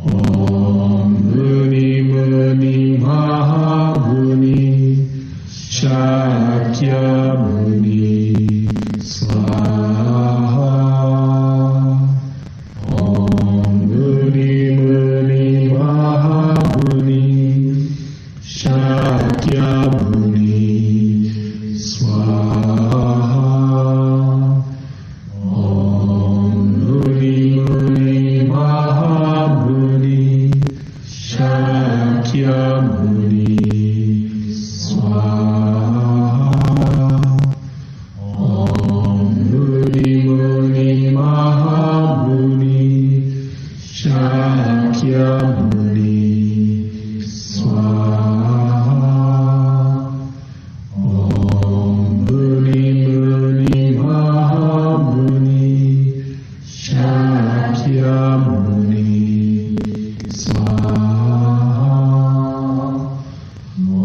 Om Muni Muni Mahamuni Shakyamuni Swaha. Om Muni Muni Mahamuni Shakyamuni Swaha. Om Muni Muni Mahamuni Shakyamuni Swaha. Om Muni Muni Mahamuni Shakyamuni Swaha. Om Muni Muni Mahamuni Shakyamuni Swaha.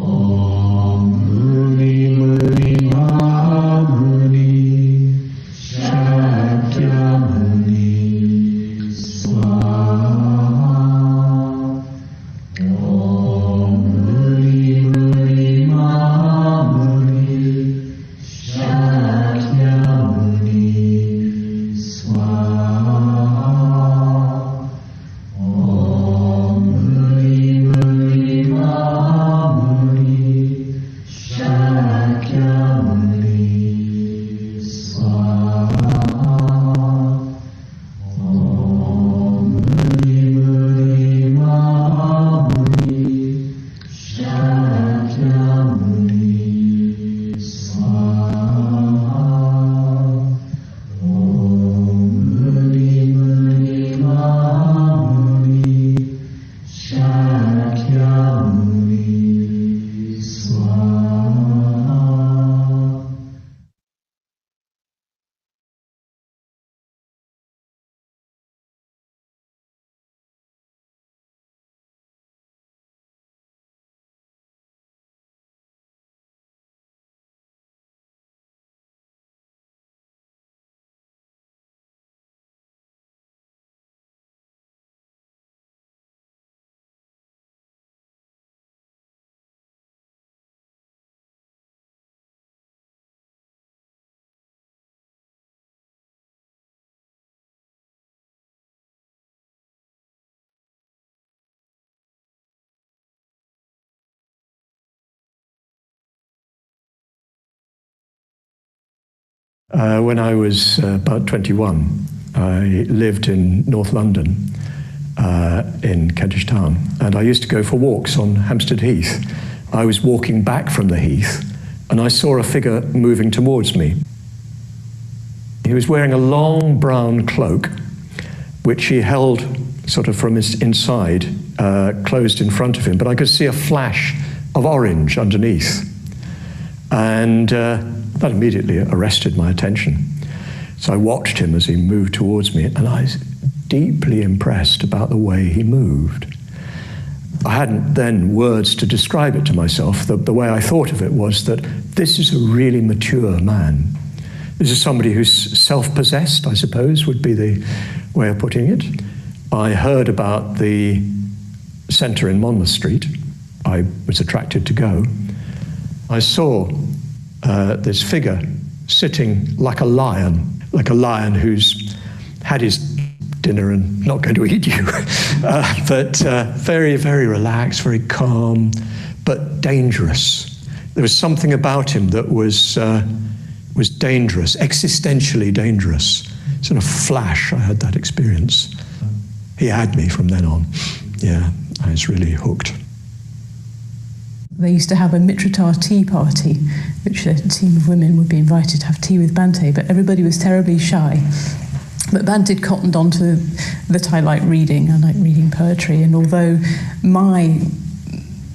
Om Muni Muni Mahamuni Shakyamuni Swaha. Om Muni Muni Mahamuni Shakyamuni Swaha. Om Muni Muni Mahamuni Shakyamuni When I was about 21, I lived in North London, in Kentish Town, and I used to go for walks on Hampstead Heath. I was walking back from the Heath, and I saw a figure moving towards me. He was wearing a long brown cloak, which he held sort of from his inside, closed in front of him, but I could see a flash of orange underneath. And that immediately arrested my attention. So I watched him as he moved towards me, and I was deeply impressed about the way he moved. I hadn't then words to describe it to myself. The way I thought of it was that this is a really mature man. This is somebody who's self-possessed, I suppose, would be the way of putting it. I heard about the centre in Monmouth Street. I was attracted to go. I saw this figure sitting like a lion who's had his dinner and not going to eat you, but very, very relaxed, very calm, but dangerous. There was something about him that was dangerous, existentially dangerous. Sort of flash, I had that experience. He had me from then on. Yeah, I was really hooked. They used to have a Mitratar tea party, which a team of women would be invited to have tea with Bhante, but everybody was terribly shy. But Bhante cottoned on to that I like reading. I like reading poetry, and although my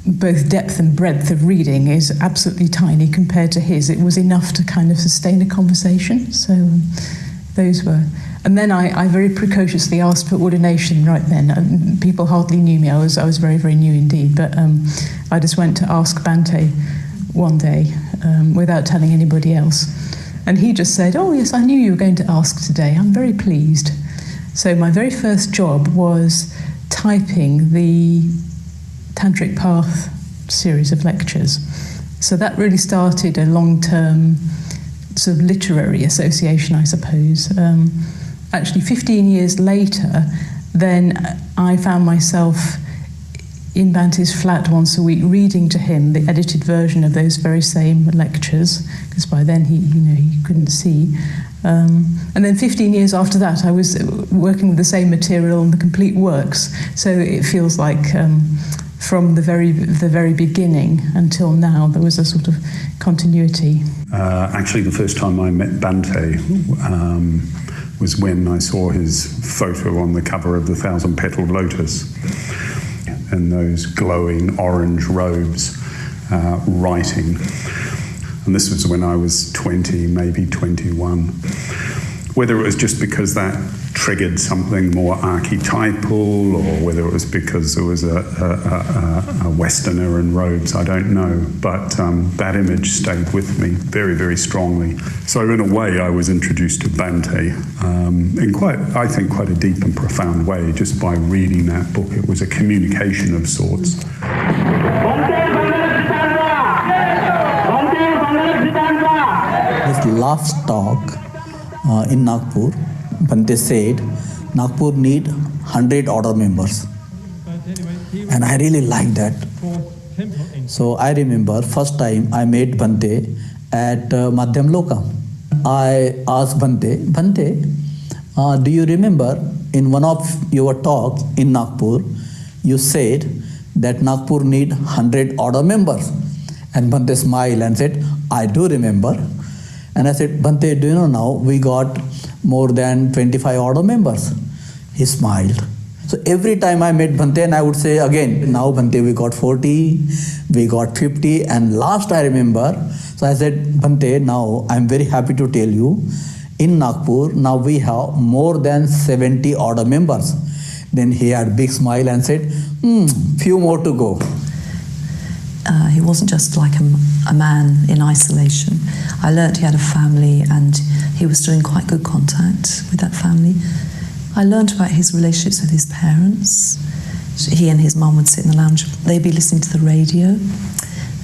both depth and breadth of reading is absolutely tiny compared to his, it was enough to kind of sustain a conversation. So those were... And then I very precociously asked for ordination right then. People hardly knew me. I was very, very new indeed. But I just went to ask Bhante one day without telling anybody else. And he just said, "Oh yes, I knew you were going to ask today. I'm very pleased." So my very first job was typing the Tantric Path series of lectures. So that really started a long-term sort of literary association, I suppose. Actually, 15 years later, then I found myself in Bhante's flat once a week reading to him the edited version of those very same lectures, because by then he couldn't see. And then 15 years after that, I was working with the same material and the complete works. So it feels like from the very beginning until now, there was a sort of continuity. Actually, the first time I met Bhante was when I saw his photo on the cover of the 1,000-Petaled Lotus, in those glowing orange robes, writing. And this was when I was 20, maybe 21. Whether it was just because that triggered something more archetypal, or whether it was because there was a Westerner in robes, I don't know. But that image stayed with me very, very strongly. So in a way, I was introduced to Bhante in quite a deep and profound way, just by reading that book. It was a communication of sorts. His last talk in Nagpur, Bhante said, Nagpur need 100 order members. And I really liked that. So I remember first time I met Bhante at Madhyam Loka. I asked Bhante, do you remember in one of your talks in Nagpur, you said that Nagpur need 100 order members? And Bhante smiled and said, I do remember. And I said, Bhante, do you know now we got more than 25 order members? He smiled. So every time I met Bhante, and I would say again, now Bhante, we got 40, we got 50, and last I remember, so I said, Bhante, now I'm very happy to tell you, in Nagpur, now we have more than 70 order members. Then he had a big smile and said, few more to go. He wasn't just like a man in isolation. I learnt he had a family, and he was still in quite good contact with that family. I learnt about his relationships with his parents. He and his mum would sit in the lounge. They'd be listening to the radio,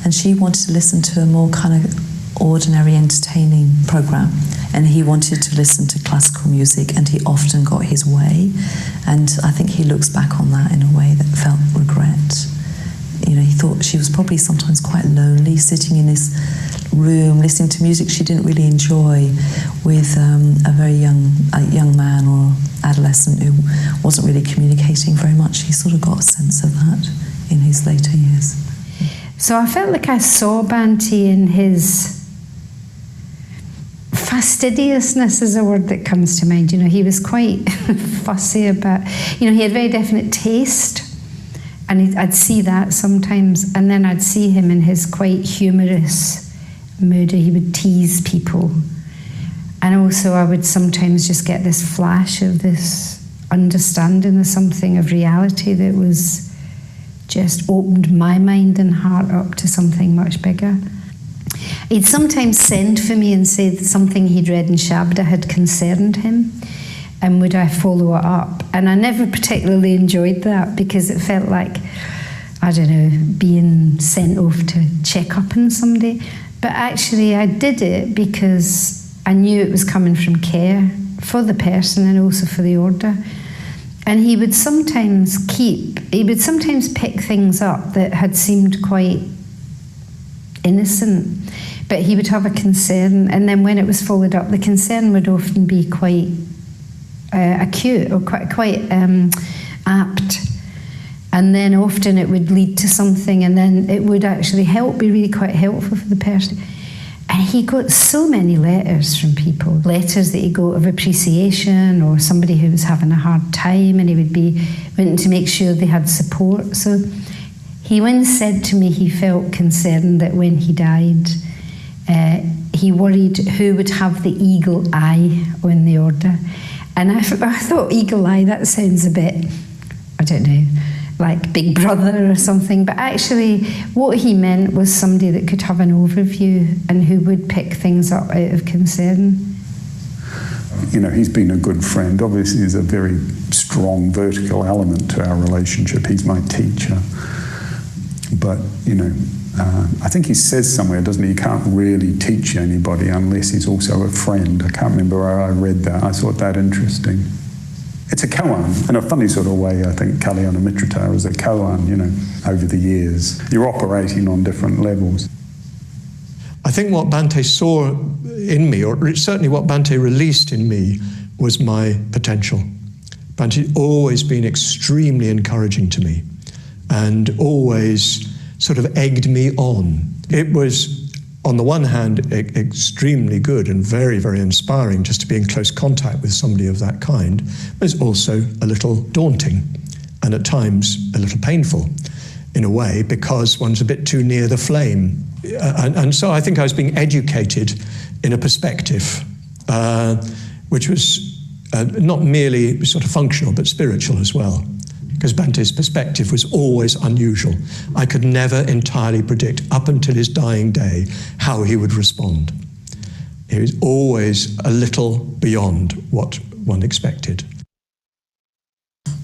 and she wanted to listen to a more kind of ordinary, entertaining program, and he wanted to listen to classical music, and he often got his way. And I think he looks back on that in a way that felt regret. He thought she was probably sometimes quite lonely, sitting in this room, listening to music she didn't really enjoy, with a very young man or adolescent who wasn't really communicating very much. He sort of got a sense of that in his later years. So I felt like I saw Bhante in his fastidiousness is a word that comes to mind. He was quite fussy about, he had very definite taste. And I'd see that sometimes, and then I'd see him in his quite humorous mood. He would tease people. And also I would sometimes just get this flash of this understanding of something of reality that was just opened my mind and heart up to something much bigger. He'd sometimes send for me and say that something he'd read in Shabda had concerned him. And would I follow it up? And I never particularly enjoyed that, because it felt like, I don't know, being sent off to check up on somebody. But actually I did it because I knew it was coming from care for the person and also for the order. And he would sometimes pick things up that had seemed quite innocent, but he would have a concern, and then when it was followed up, the concern would often be quite acute or quite apt, and then often it would lead to something, and then it would actually be really quite helpful for the person. And he got so many letters from people, letters that he got of appreciation, or somebody who was having a hard time, and he would be wanting to make sure they had support. So he once said to me he felt concerned that when he died, he worried who would have the eagle eye on the order. And I thought, eagle eye, that sounds a bit, I don't know, like Big Brother or something, but actually what he meant was somebody that could have an overview and who would pick things up out of concern. You know, he's been a good friend. Obviously, there's a very strong vertical element to our relationship. He's my teacher. But, you know, I think he says somewhere, doesn't he? You can't really teach anybody unless he's also a friend. I can't remember where I read that. I thought that interesting. It's a koan. In a funny sort of way, I think Kalyana Mitrata is a koan, you know, over the years. You're operating on different levels. I think what Bhante saw in me, or certainly what Bhante released in me, was my potential. Bhante had always been extremely encouraging to me and always sort of egged me on. It was, on the one hand, extremely good and very, very inspiring just to be in close contact with somebody of that kind, but it's also a little daunting and at times a little painful in a way because one's a bit too near the flame. And so I think I was being educated in a perspective which was not merely sort of functional but spiritual as well. Because Bhante's perspective was always unusual. I could never entirely predict, up until his dying day, how he would respond. He was always a little beyond what one expected.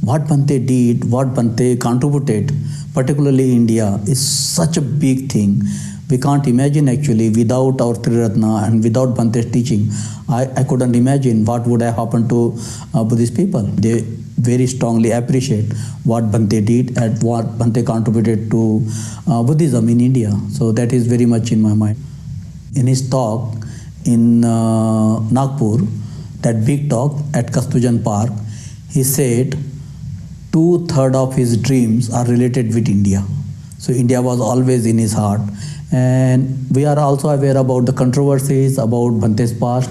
What Bhante did, what Bhante contributed, particularly India, is such a big thing. We can't imagine actually without our Triratna and without Bhante's teaching. I couldn't imagine what would have happened to Buddhist people. They very strongly appreciate what Bhante did and what Bhante contributed to Buddhism in India. So that is very much in my mind. In his talk in Nagpur, that big talk at Kastujan Park, he said 2/3 of his dreams are related with India. So India was always in his heart. And we are also aware about the controversies about Bhante's past,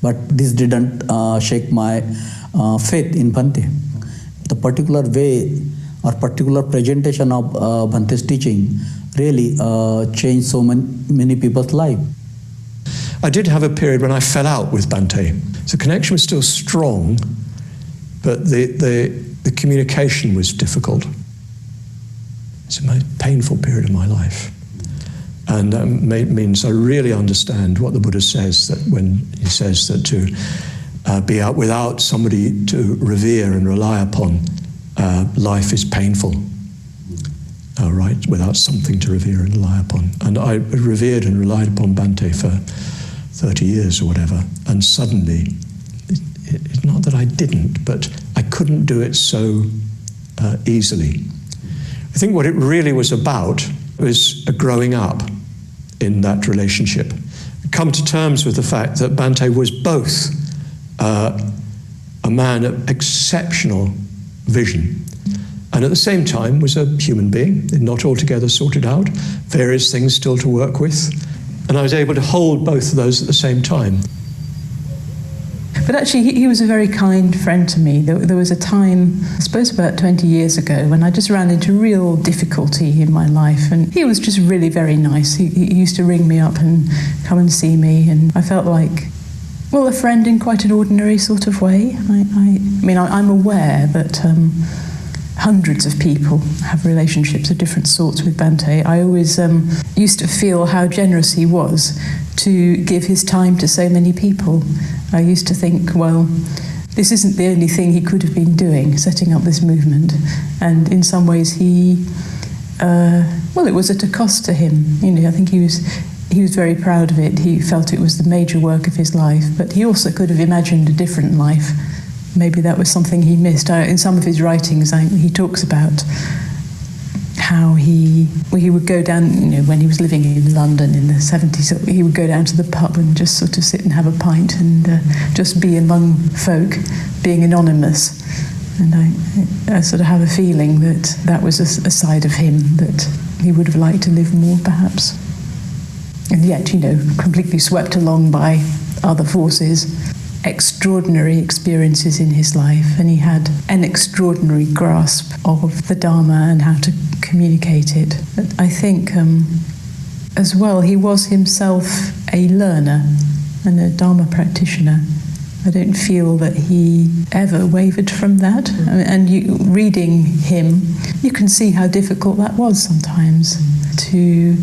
but this didn't shake my faith in Bhante. The particular way or particular presentation of Bhante's teaching really changed so many people's life. I did have a period when I fell out with Bhante. The connection was still strong, but the communication was difficult. It's a most painful period of my life. And that means I really understand what the Buddha says, that when he says that to be out without somebody to revere and rely upon, life is painful. Right? Without something to revere and rely upon. And I revered and relied upon Bhante for 30 years or whatever, and suddenly, it's not that I didn't, but I couldn't do it so easily. I think what it really was about was a growing up in that relationship. Come to terms with the fact that Bhante was both a man of exceptional vision and at the same time was a human being, not altogether sorted out, various things still to work with, and I was able to hold both of those at the same time. But actually, he was a very kind friend to me. There was a time, I suppose about 20 years ago, when I just ran into real difficulty in my life, and he was just really very nice. He used to ring me up and come and see me, and I felt like, well, a friend in quite an ordinary sort of way. I mean, I'm aware that hundreds of people have relationships of different sorts with Bhante. I always used to feel how generous he was to give his time to so many people. I used to think, well, this isn't the only thing he could have been doing, setting up this movement. And in some ways well, it was at a cost to him. You know, I think he was very proud of it. He felt it was the major work of his life, but he also could have imagined a different life. Maybe that was something he missed. In some of his writings, he talks about how he would go down, you know, when he was living in London in the 70s, he would go down to the pub and just sort of sit and have a pint and just be among folk, being anonymous. And I sort of have a feeling that was a side of him that he would have liked to live more, perhaps. And yet, you know, completely swept along by other forces. Extraordinary experiences in his life, and he had an extraordinary grasp of the Dharma and how to communicate it. But I think as well, he was himself a learner and a Dharma practitioner, I don't feel that he ever wavered from that. And reading him, you can see how difficult that was sometimes to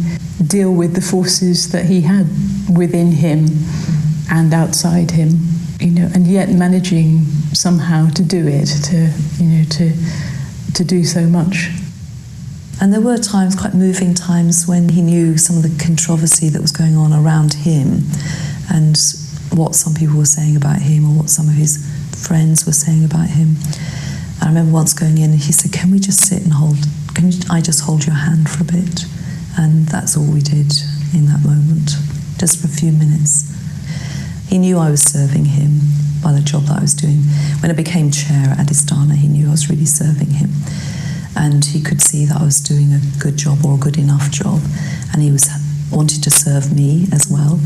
deal with the forces that he had within him and outside him, and yet managing somehow to do it, to do so much. And there were times, quite moving times, when he knew some of the controversy that was going on around him and what some people were saying about him or what some of his friends were saying about him. I remember once going in and he said, can I just hold your hand for a bit? And that's all we did in that moment, just for a few minutes. He knew I was serving him by the job that I was doing. When I became chair at Adhisthana, he knew I was really serving him. And he could see that I was doing a good job or a good enough job. And he wanted to serve me as well.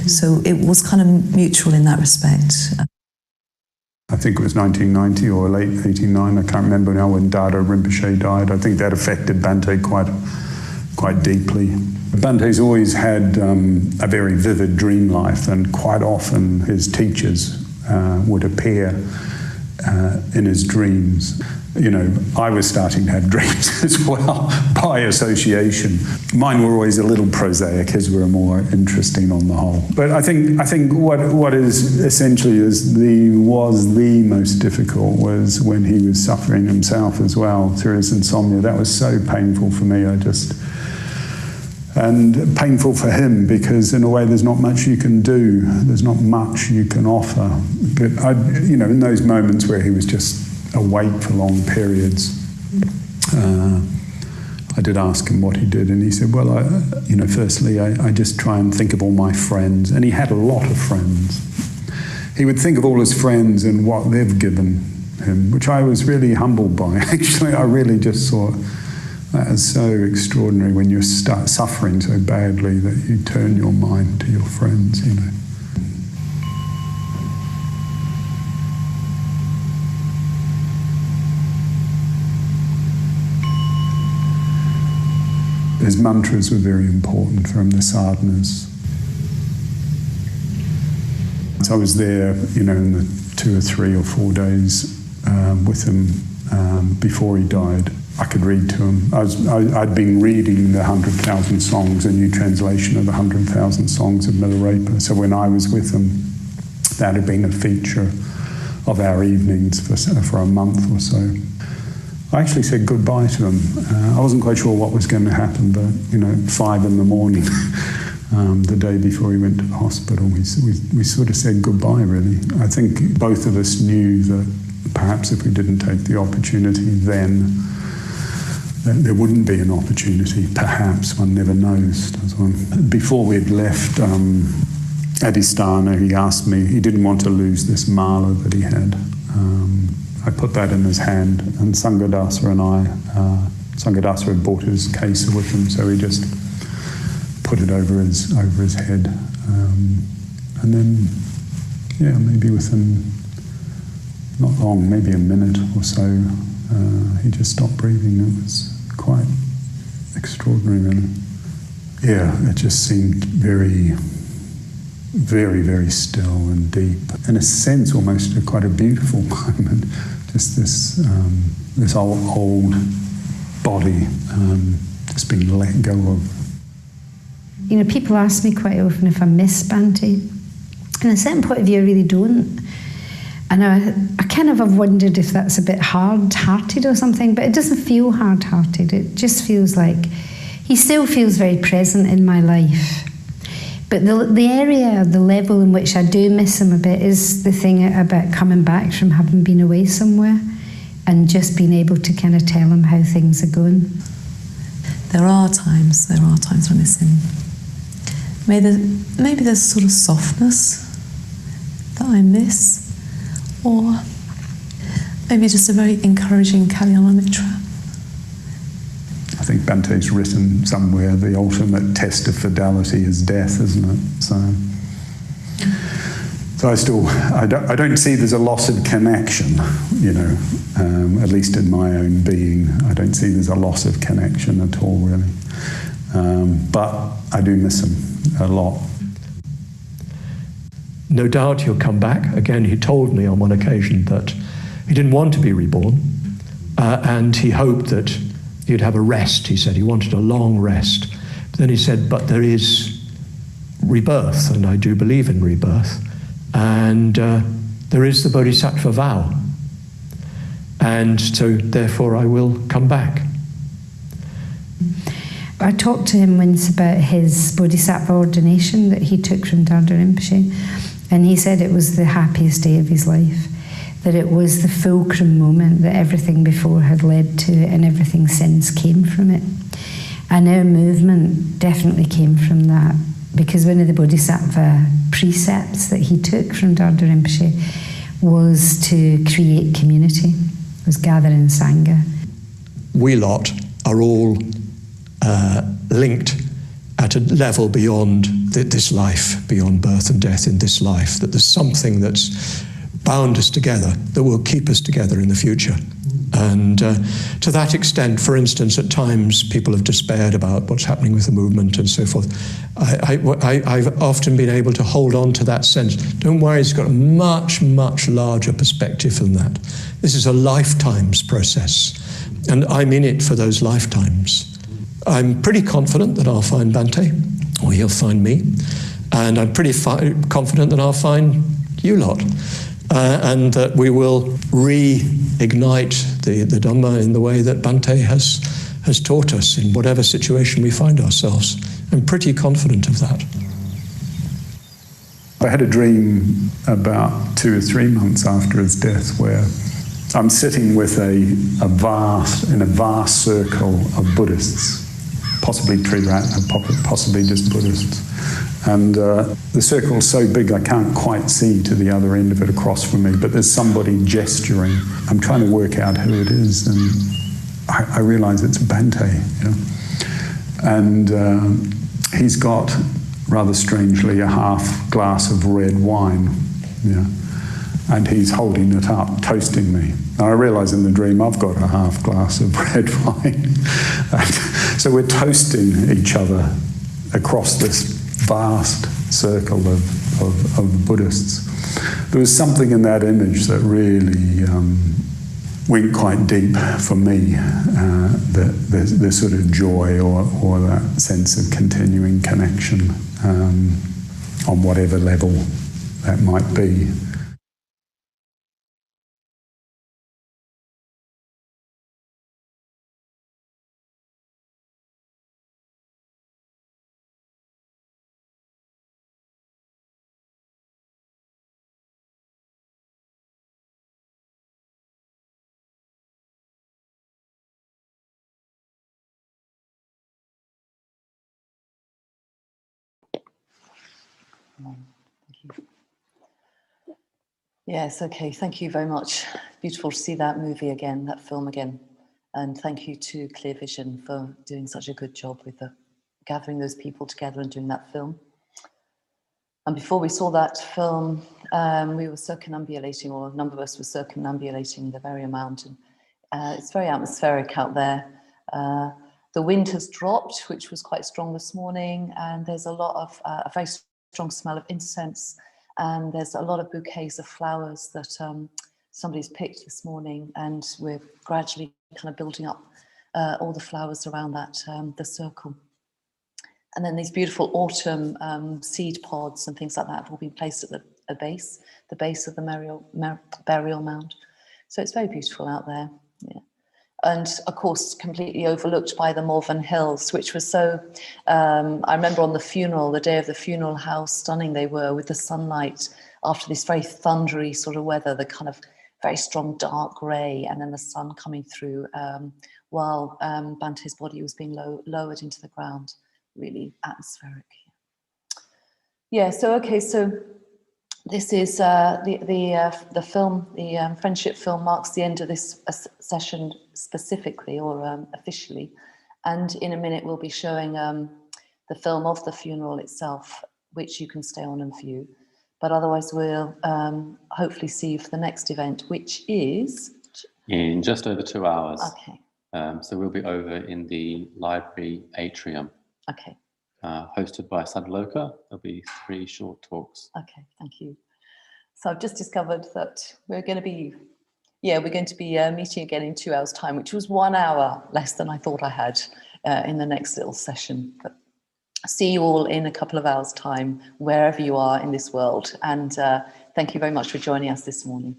So it was kind of mutual in that respect. I think it was 1990 or late 89, I can't remember now, when Dada Rinpoche died. I think that affected Bhante quite deeply. Bhante's always had a very vivid dream life, and quite often his teachers would appear in his dreams. I was starting to have dreams as well, by association. Mine were always a little prosaic, his were more interesting on the whole. But I think what is essentially was the most difficult was when he was suffering himself as well through his insomnia. That was so painful for me. And painful for him, because in a way there's not much you can do. There's not much you can offer. But in those moments where he was just awake for long periods, I did ask him what he did, and he said, well, firstly, I just try and think of all my friends. And he had a lot of friends. He would think of all his friends and what they've given him, which I was really humbled by. Actually, I really just thought, that is so extraordinary when you start suffering so badly that you turn your mind to your friends, His mantras were very important for him, the sadhanas. So I was there, in the 2 or 3 or 4 days with him before he died. I could read to him. I'd been reading the 100,000 songs, a new translation of the 100,000 songs of Milarepa. So when I was with him, that had been a feature of our evenings for a month or so. I actually said goodbye to him. I wasn't quite sure what was going to happen, but 5 in the morning, the day before he went to the hospital, we sort of said goodbye, really. I think both of us knew that perhaps if we didn't take the opportunity then, there wouldn't be an opportunity. Perhaps, one never knows, does one? Before we'd left Adhisthana, he asked me, he didn't want to lose this mala that he had. I put that in his hand, and Sangharakshita and I, Sangharakshita had brought his case with him, so he just put it over his head. And then, maybe within not long, maybe a minute or so, he just stopped breathing. It was quite extraordinary, really. Yeah, it just seemed very, very, very still and deep. In a sense, almost quite a beautiful moment. Just this old body just being let go of. People ask me quite often if I miss Bhante. In a certain point of view, I really don't. And I kind of have wondered if that's a bit hard-hearted or something, but it doesn't feel hard-hearted. It just feels like he still feels very present in my life. But the area, the level in which I do miss him a bit is the thing about coming back from having been away somewhere and just being able to kind of tell him how things are going. There are times when I miss him. Maybe there's sort of softness that I miss. Or maybe just a very encouraging Kalyana Mitra. I think Bhante's written somewhere, the ultimate test of fidelity is death, isn't it? So I don't see there's a loss of connection, at least in my own being. I don't see there's a loss of connection at all, really. But I do miss him a lot. No doubt he'll come back. Again, he told me on one occasion that he didn't want to be reborn, and he hoped that he'd have a rest. He said he wanted a long rest. But then he said, but there is rebirth, and I do believe in rebirth, and there is the Bodhisattva vow, and so therefore I will come back. I talked to him once about his Bodhisattva ordination that he took from Dada Rinpoche, and he said it was the happiest day of his life, that it was the fulcrum moment that everything before had led to and everything since came from it. And our movement definitely came from that, because one of the Bodhisattva precepts that he took from Dada Rinpoche was to create community, was gather in Sangha. We lot are all linked at a level beyond this life, beyond birth and death in this life, that there's something that's bound us together, that will keep us together in the future. And to that extent, for instance, at times people have despaired about what's happening with the movement and so forth. I've often been able to hold on to that sense. Don't worry, it's got a much, much larger perspective than that. This is a lifetime's process, and I'm in it for those lifetimes. I'm pretty confident that I'll find Bhante, or he'll find me, and I'm pretty confident that I'll find you lot, and that we will reignite the Dhamma in the way that Bhante has taught us in whatever situation we find ourselves. I'm pretty confident of that. I had a dream about 2 or 3 months after his death where I'm sitting with in a vast circle of Buddhists, possibly Triratna, possibly just Buddhists. And the circle's so big I can't quite see to the other end of it across from me, but there's somebody gesturing. I'm trying to work out who it is, and I realise it's Bhante. And he's got, rather strangely, a half glass of red wine, and he's holding it up, toasting me. And I realise in the dream I've got a half glass of red wine. So we're toasting each other across this vast circle of Buddhists. There was something in that image that really went quite deep for me, the sort of joy or that sense of continuing connection on whatever level that might be. Thank you. Yes, okay, thank you very much. Beautiful to see that movie again, that film again. And thank you to Clear Vision for doing such a good job with gathering those people together and doing that film. And before we saw that film, we were circumambulating, or a number of us were circumambulating the Burial Mountain. It's very atmospheric out there. The wind has dropped, which was quite strong this morning, and there's a lot of a very strong smell of incense, and there's a lot of bouquets of flowers that somebody's picked this morning, and we're gradually kind of building up all the flowers around that the circle. And then these beautiful autumn seed pods and things like that have all been placed at the base of the burial mound. So it's very beautiful out there. Yeah. And of course, completely overlooked by the Morven Hills, which was so, I remember on the funeral, the day of the funeral, how stunning they were with the sunlight after this very thundery sort of weather, the kind of very strong dark grey, and then the sun coming through while Bhante's body was being lowered into the ground. Really atmospheric. Yeah, so okay, so this is the film, the friendship film marks the end of this session specifically, or officially. And in a minute, we'll be showing the film of the funeral itself, which you can stay on and view. But otherwise, we'll hopefully see you for the next event, which is? In just over 2 hours. Okay. So we'll be over in the library atrium. Okay. hosted by Sadhaloka. There'll be 3 short talks. Okay, thank you. So I've just discovered that we're going to be meeting again in 2 hours' time, which was 1 hour less than I thought I had in the next little session. But see you all in a couple of hours' time, wherever you are in this world. And thank you very much for joining us this morning.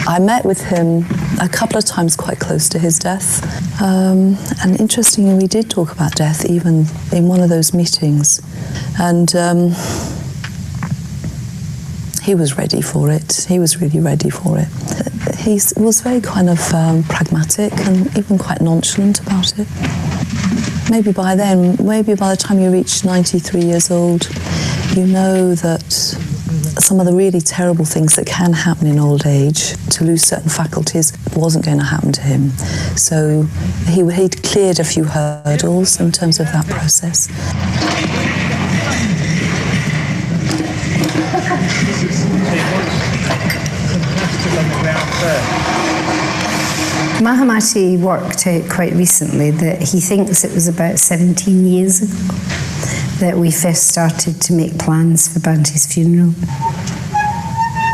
I met with him a couple of times quite close to his death. And interestingly, we did talk about death even in one of those meetings. And he was ready for it. He was really ready for it. He was very kind of pragmatic and even quite nonchalant about it. Maybe by the time you reach 93 years old, you know that some of the really terrible things that can happen in old age, to lose certain faculties, wasn't going to happen to him. So he'd cleared a few hurdles in terms of that process. Mahamati worked out quite recently that he thinks it was about 17 years ago that we first started to make plans for Bhante's funeral.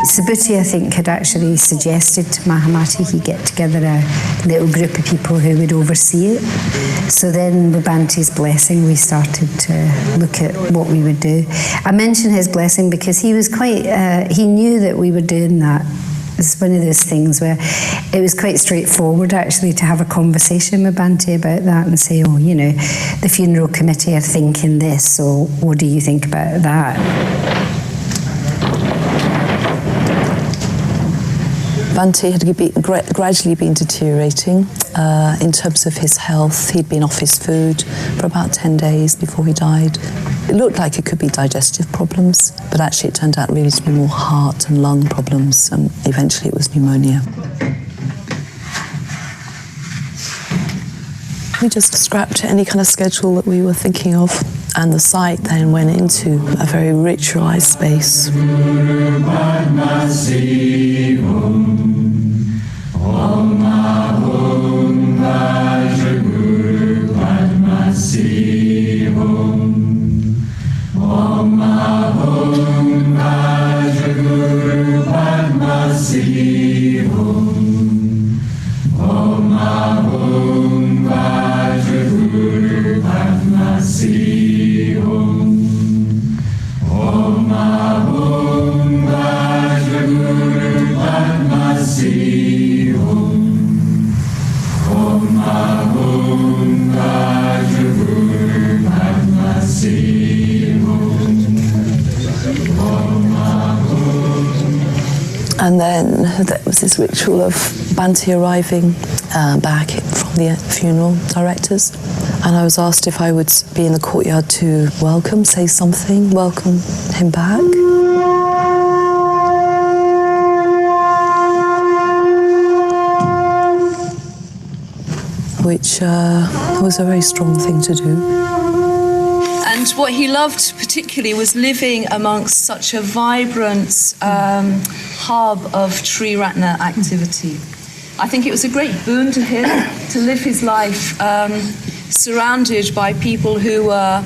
Subhuti, I think, had actually suggested to Mahamati he get together a little group of people who would oversee it. So then with Bhante's blessing, we started to look at what we would do. I mention his blessing because he was quite, he knew that we were doing that. It's one of those things where it was quite straightforward actually to have a conversation with Bhante about that and say, oh, you know, the funeral committee are thinking this, so what do you think about that? Bhante had gradually been deteriorating in terms of his health. He'd been off his food for about 10 days before he died. It looked like it could be digestive problems, but actually it turned out really to be more heart and lung problems, and eventually it was pneumonia. We just scrapped any kind of schedule that we were thinking of, and the site then went into a very ritualized space. And then there was this ritual of Bhante arriving back from the funeral directors. And I was asked if I would be in the courtyard to say something, welcome him back. Which was a very strong thing to do. And what he loved particularly was living amongst such a vibrant hub of Triratna activity. I think it was a great boon to him to live his life surrounded by people who were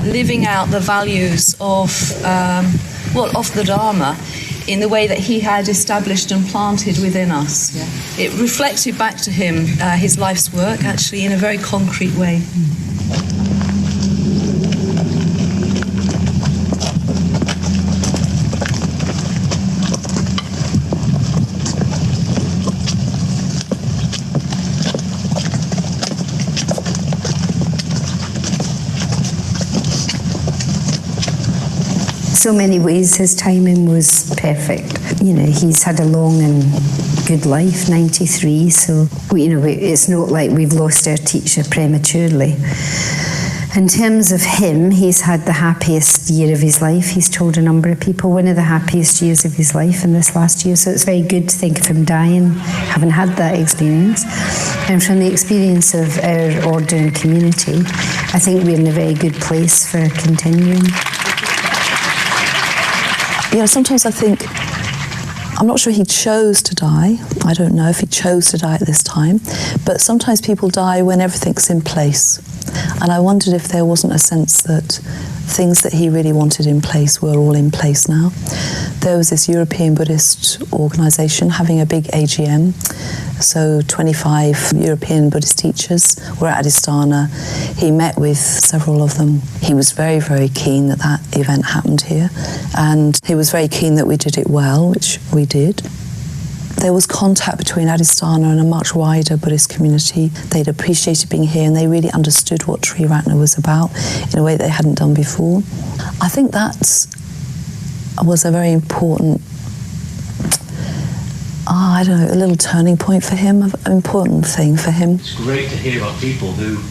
living out the values of the Dharma in the way that he had established and planted within us. Yeah. It reflected back to him his life's work, actually, in a very concrete way. So many ways his timing was perfect. You know, he's had a long and good life, 93, so it's not like we've lost our teacher prematurely. In terms of him, he's had the happiest year of his life. He's told a number of people one of the happiest years of his life in this last year, so it's very good to think of him dying, having had that experience. And from the experience of our order and community, I think we're in a very good place for continuing. Sometimes I think, I'm not sure he chose to die. I don't know if he chose to die at this time. But sometimes people die when everything's in place. And I wondered if there wasn't a sense that things that he really wanted in place were all in place now. There was this European Buddhist organisation having a big AGM. So 25 European Buddhist teachers were at Adhisthana. He met with several of them. He was very, very keen that that event happened here. And he was very keen that we did it well, which we did. There was contact between Adhisthana and a much wider Buddhist community. They'd appreciated being here and they really understood what Triratna was about in a way they hadn't done before. I think that was a very important, a little turning point for him, an important thing for him. It's great to hear about people who...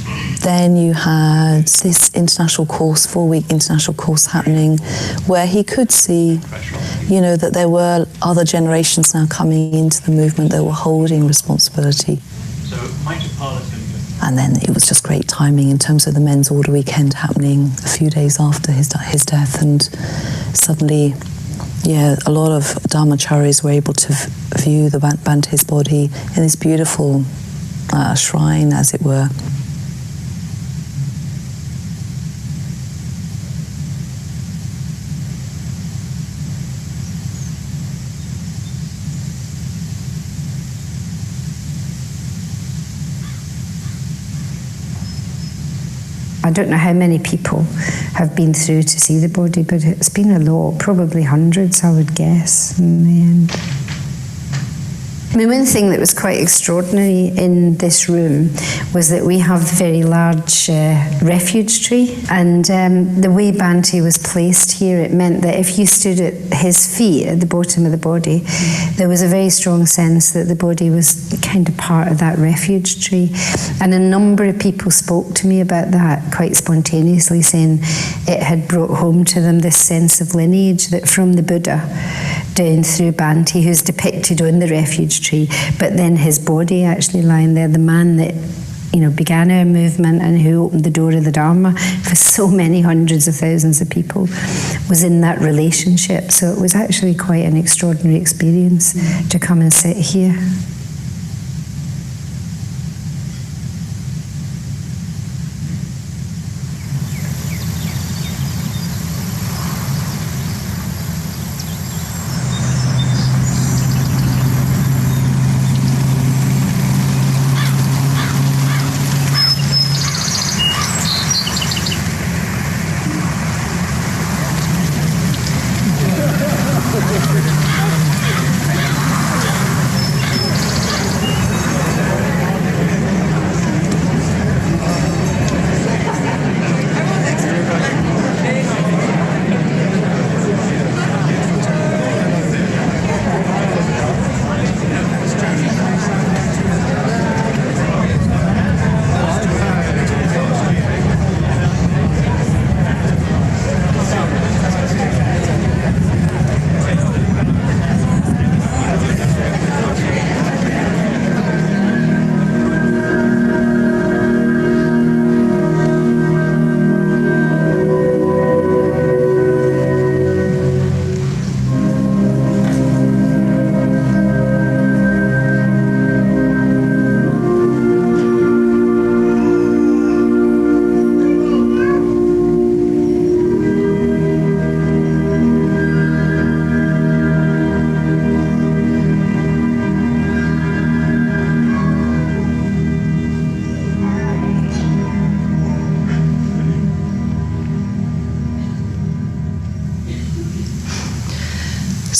Then you had this international course, 4-week international course happening, where he could see, that there were other generations now coming into the movement that were holding responsibility. So, and then it was just great timing in terms of the men's order weekend happening a few days after his death, and suddenly, a lot of Dharmacharis were able to view the Bhante's body in this beautiful shrine, as it were. I don't know how many people have been through to see the body, but it's been a lot, probably hundreds, I would guess, in the end. One thing that was quite extraordinary in this room was that we have a very large refuge tree, and the way Bhante was placed here, it meant that if you stood at his feet at the bottom of the body, there was a very strong sense that the body was kind of part of that refuge tree. And a number of people spoke to me about that quite spontaneously, saying it had brought home to them this sense of lineage, that from the Buddha down through Bhante, who's depicted on the refuge tree, but then his body actually lying there, the man that began our movement and who opened the door of the Dharma for so many hundreds of thousands of people, was in that relationship. So it was actually quite an extraordinary experience to come and sit here.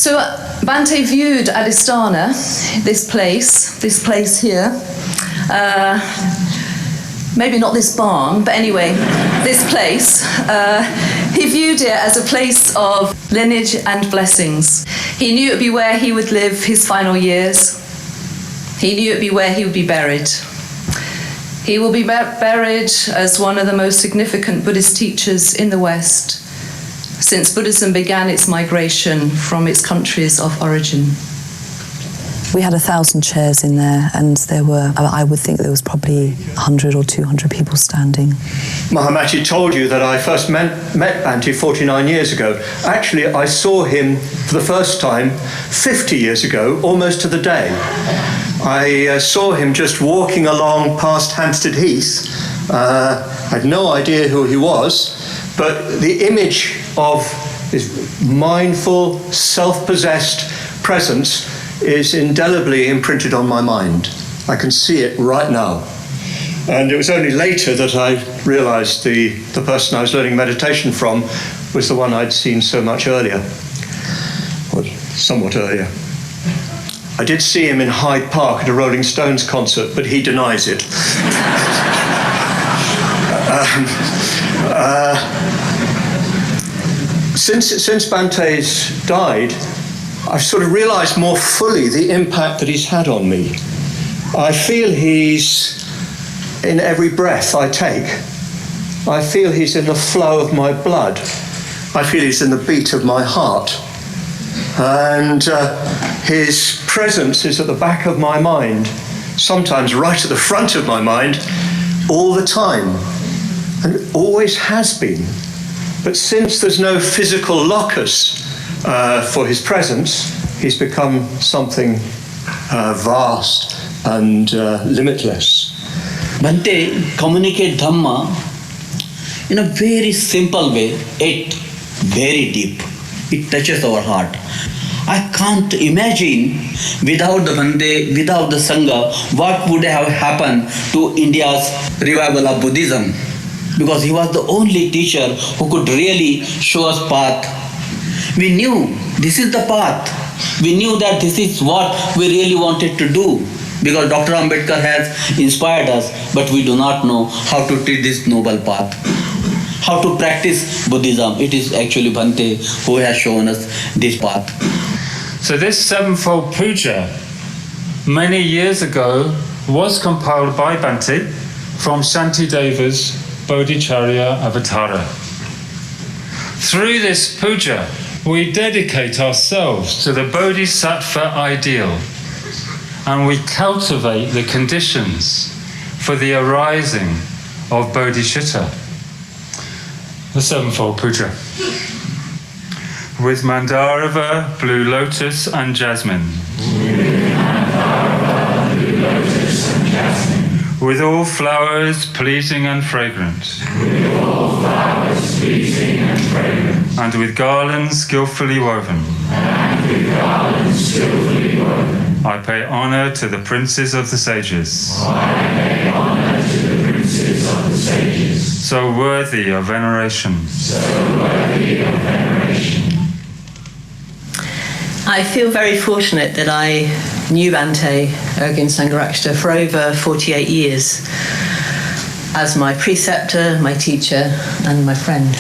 So Bhante viewed Adhisthana, this place here, maybe not this barn, but anyway, this place, he viewed it as a place of lineage and blessings. He knew it would be where he would live his final years. He knew it would be where he would be buried. He will be buried as one of the most significant Buddhist teachers in the West since Buddhism began its migration from its countries of origin. We had 1,000 chairs in there, and there were, I would think there was probably 100 or 200 people standing. Mahamachi told you that I first met Bhante 49 years ago. Actually, I saw him for the first time 50 years ago, almost to the day. I saw him just walking along past Hampstead Heath. I had no idea who he was, but the image of his mindful, self-possessed presence is indelibly imprinted on my mind. I can see it right now. And it was only later that I realized the person I was learning meditation from was the one I'd seen so much earlier, or somewhat earlier. I did see him in Hyde Park at a Rolling Stones concert, but he denies it. Since Bhante's died, I've sort of realized more fully the impact that he's had on me. I feel he's in every breath I take. I feel he's in the flow of my blood. I feel he's in the beat of my heart. And his presence is at the back of my mind, sometimes right at the front of my mind, all the time. And it always has been. But since there's no physical locus for his presence, he's become something vast and limitless. Bhante communicate Dhamma in a very simple way, yet very deep. It touches our heart. I can't imagine without the Bhante, without the Sangha, what would have happened to India's revival of Buddhism. Because he was the only teacher who could really show us path. We knew this is the path. We knew that this is what we really wanted to do. Because Dr. Ambedkar has inspired us, but we do not know how to take this noble path. How to practice Buddhism. It is actually Bhante who has shown us this path. So this sevenfold puja, many years ago, was compiled by Bhante from Shantideva's Bodhicharya Avatara. Through this puja, we dedicate ourselves to the Bodhisattva ideal, and we cultivate the conditions for the arising of Bodhicitta. The sevenfold puja. With Mandarava, blue lotus and jasmine. With all flowers pleasing and fragrant. And with garlands skillfully woven. I pay honor to the princes of the sages. So worthy of veneration. I feel very fortunate that I knew Bhante Urgyen Sangharakshita for over 48 years as my preceptor, my teacher, and my friend.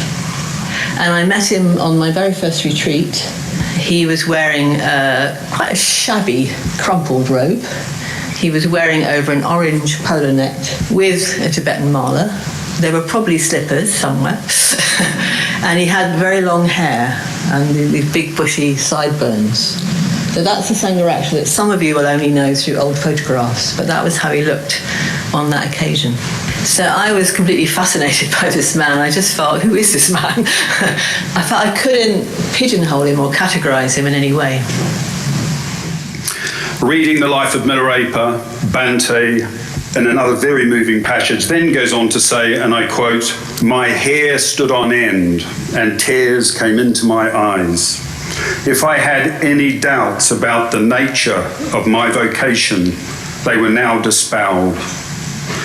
And I met him on my very first retreat. He was wearing quite a shabby, crumpled robe. He was wearing over an orange polo neck with a Tibetan mala. There were probably slippers somewhere. And he had very long hair and these big bushy sideburns. So that's the Sangharakshita that some of you will only know through old photographs, but that was how he looked on that occasion. So I was completely fascinated by this man. I just felt, who is this man? I felt I couldn't pigeonhole him or categorize him in any way. Reading the life of Milarepa, Bhante, in another very moving passage, then goes on to say, and I quote, "My hair stood on end and tears came into my eyes. If I had any doubts about the nature of my vocation, they were now dispelled.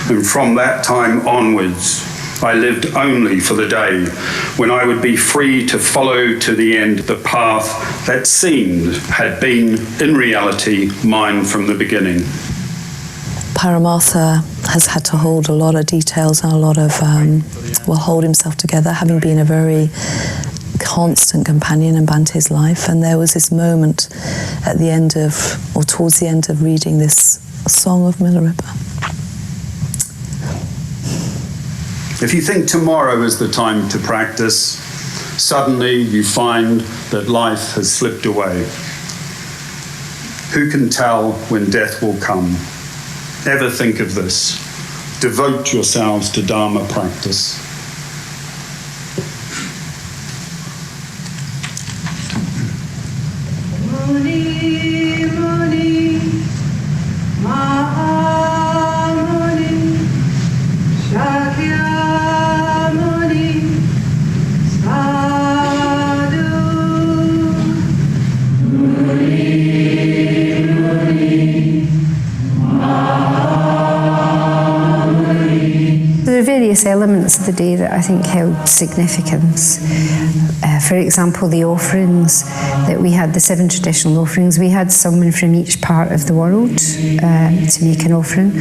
And from that time onwards, I lived only for the day when I would be free to follow to the end the path that seemed had been, in reality, mine from the beginning. Paramartha has had to hold a lot of details and a lot of, hold himself together, having been a very constant companion in Bhante's life. And there was this moment at the end of, or towards the end of reading this song of Milarepa. If you think tomorrow is the time to practice, suddenly you find that life has slipped away. Who can tell when death will come? Ever think of this. Devote yourselves to Dharma practice. Muni, Muni, Mahamuni, Shakyamuni, Sadhu. Muni, Muni, There are various elements of the day that I think held significance. For example, the offerings that we had, the 7 traditional offerings, we had someone from each part of the world to make an offering.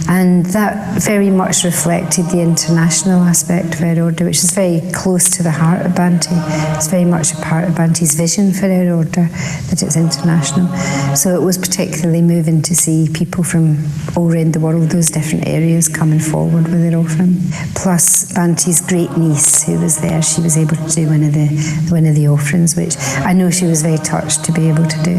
And that very much reflected the international aspect of our order, which is very close to the heart of Bhante. It's very much a part of Bhante's vision for our order, that it's international. So it was particularly moving to see people from all around the world, those different areas, coming forward with their offering. Plus Bhante's great niece who was there, she was able to do one of the offerings, which I know she was very touched to be able to do.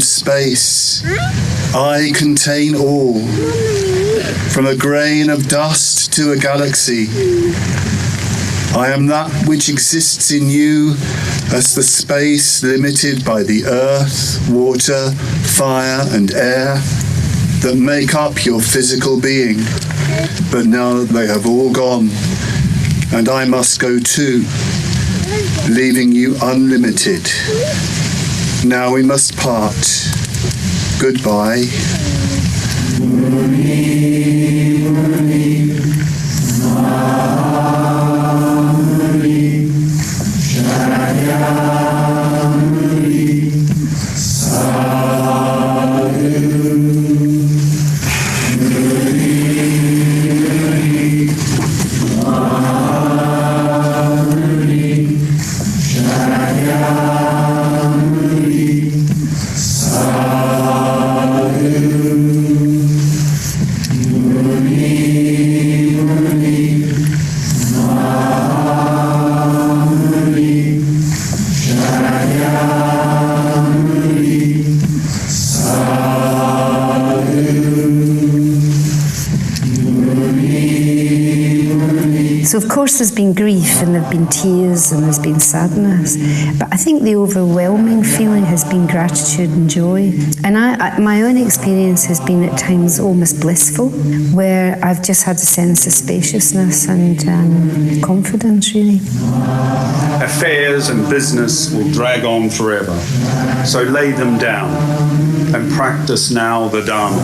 Space. I contain all, from a grain of dust to a galaxy. I am that which exists in you as the space limited by the earth, water, fire, and air that make up your physical being. But now they have all gone, and I must go too, leaving you unlimited. Now we must part. Goodbye. Muni, Muni, Mahamuni, Shakyamuni, Sadhu. Muni, Muni, Mahamuni, Shakyamuni, Sadhu. So of course there's been grief and there've been tears and there's been sadness, but I think the overwhelming feeling has been gratitude and joy. And my own experience has been at times almost blissful, where I've just had a sense of spaciousness and confidence, really. Affairs and business will drag on forever, so lay them down and practice now the Dharma.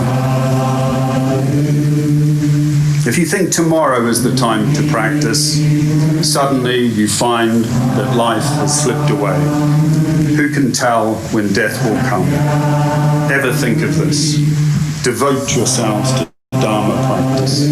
If you think tomorrow is the time to practice, suddenly you find that life has slipped away. Who can tell when death will come? Ever think of this. Devote yourselves to Dharma practice.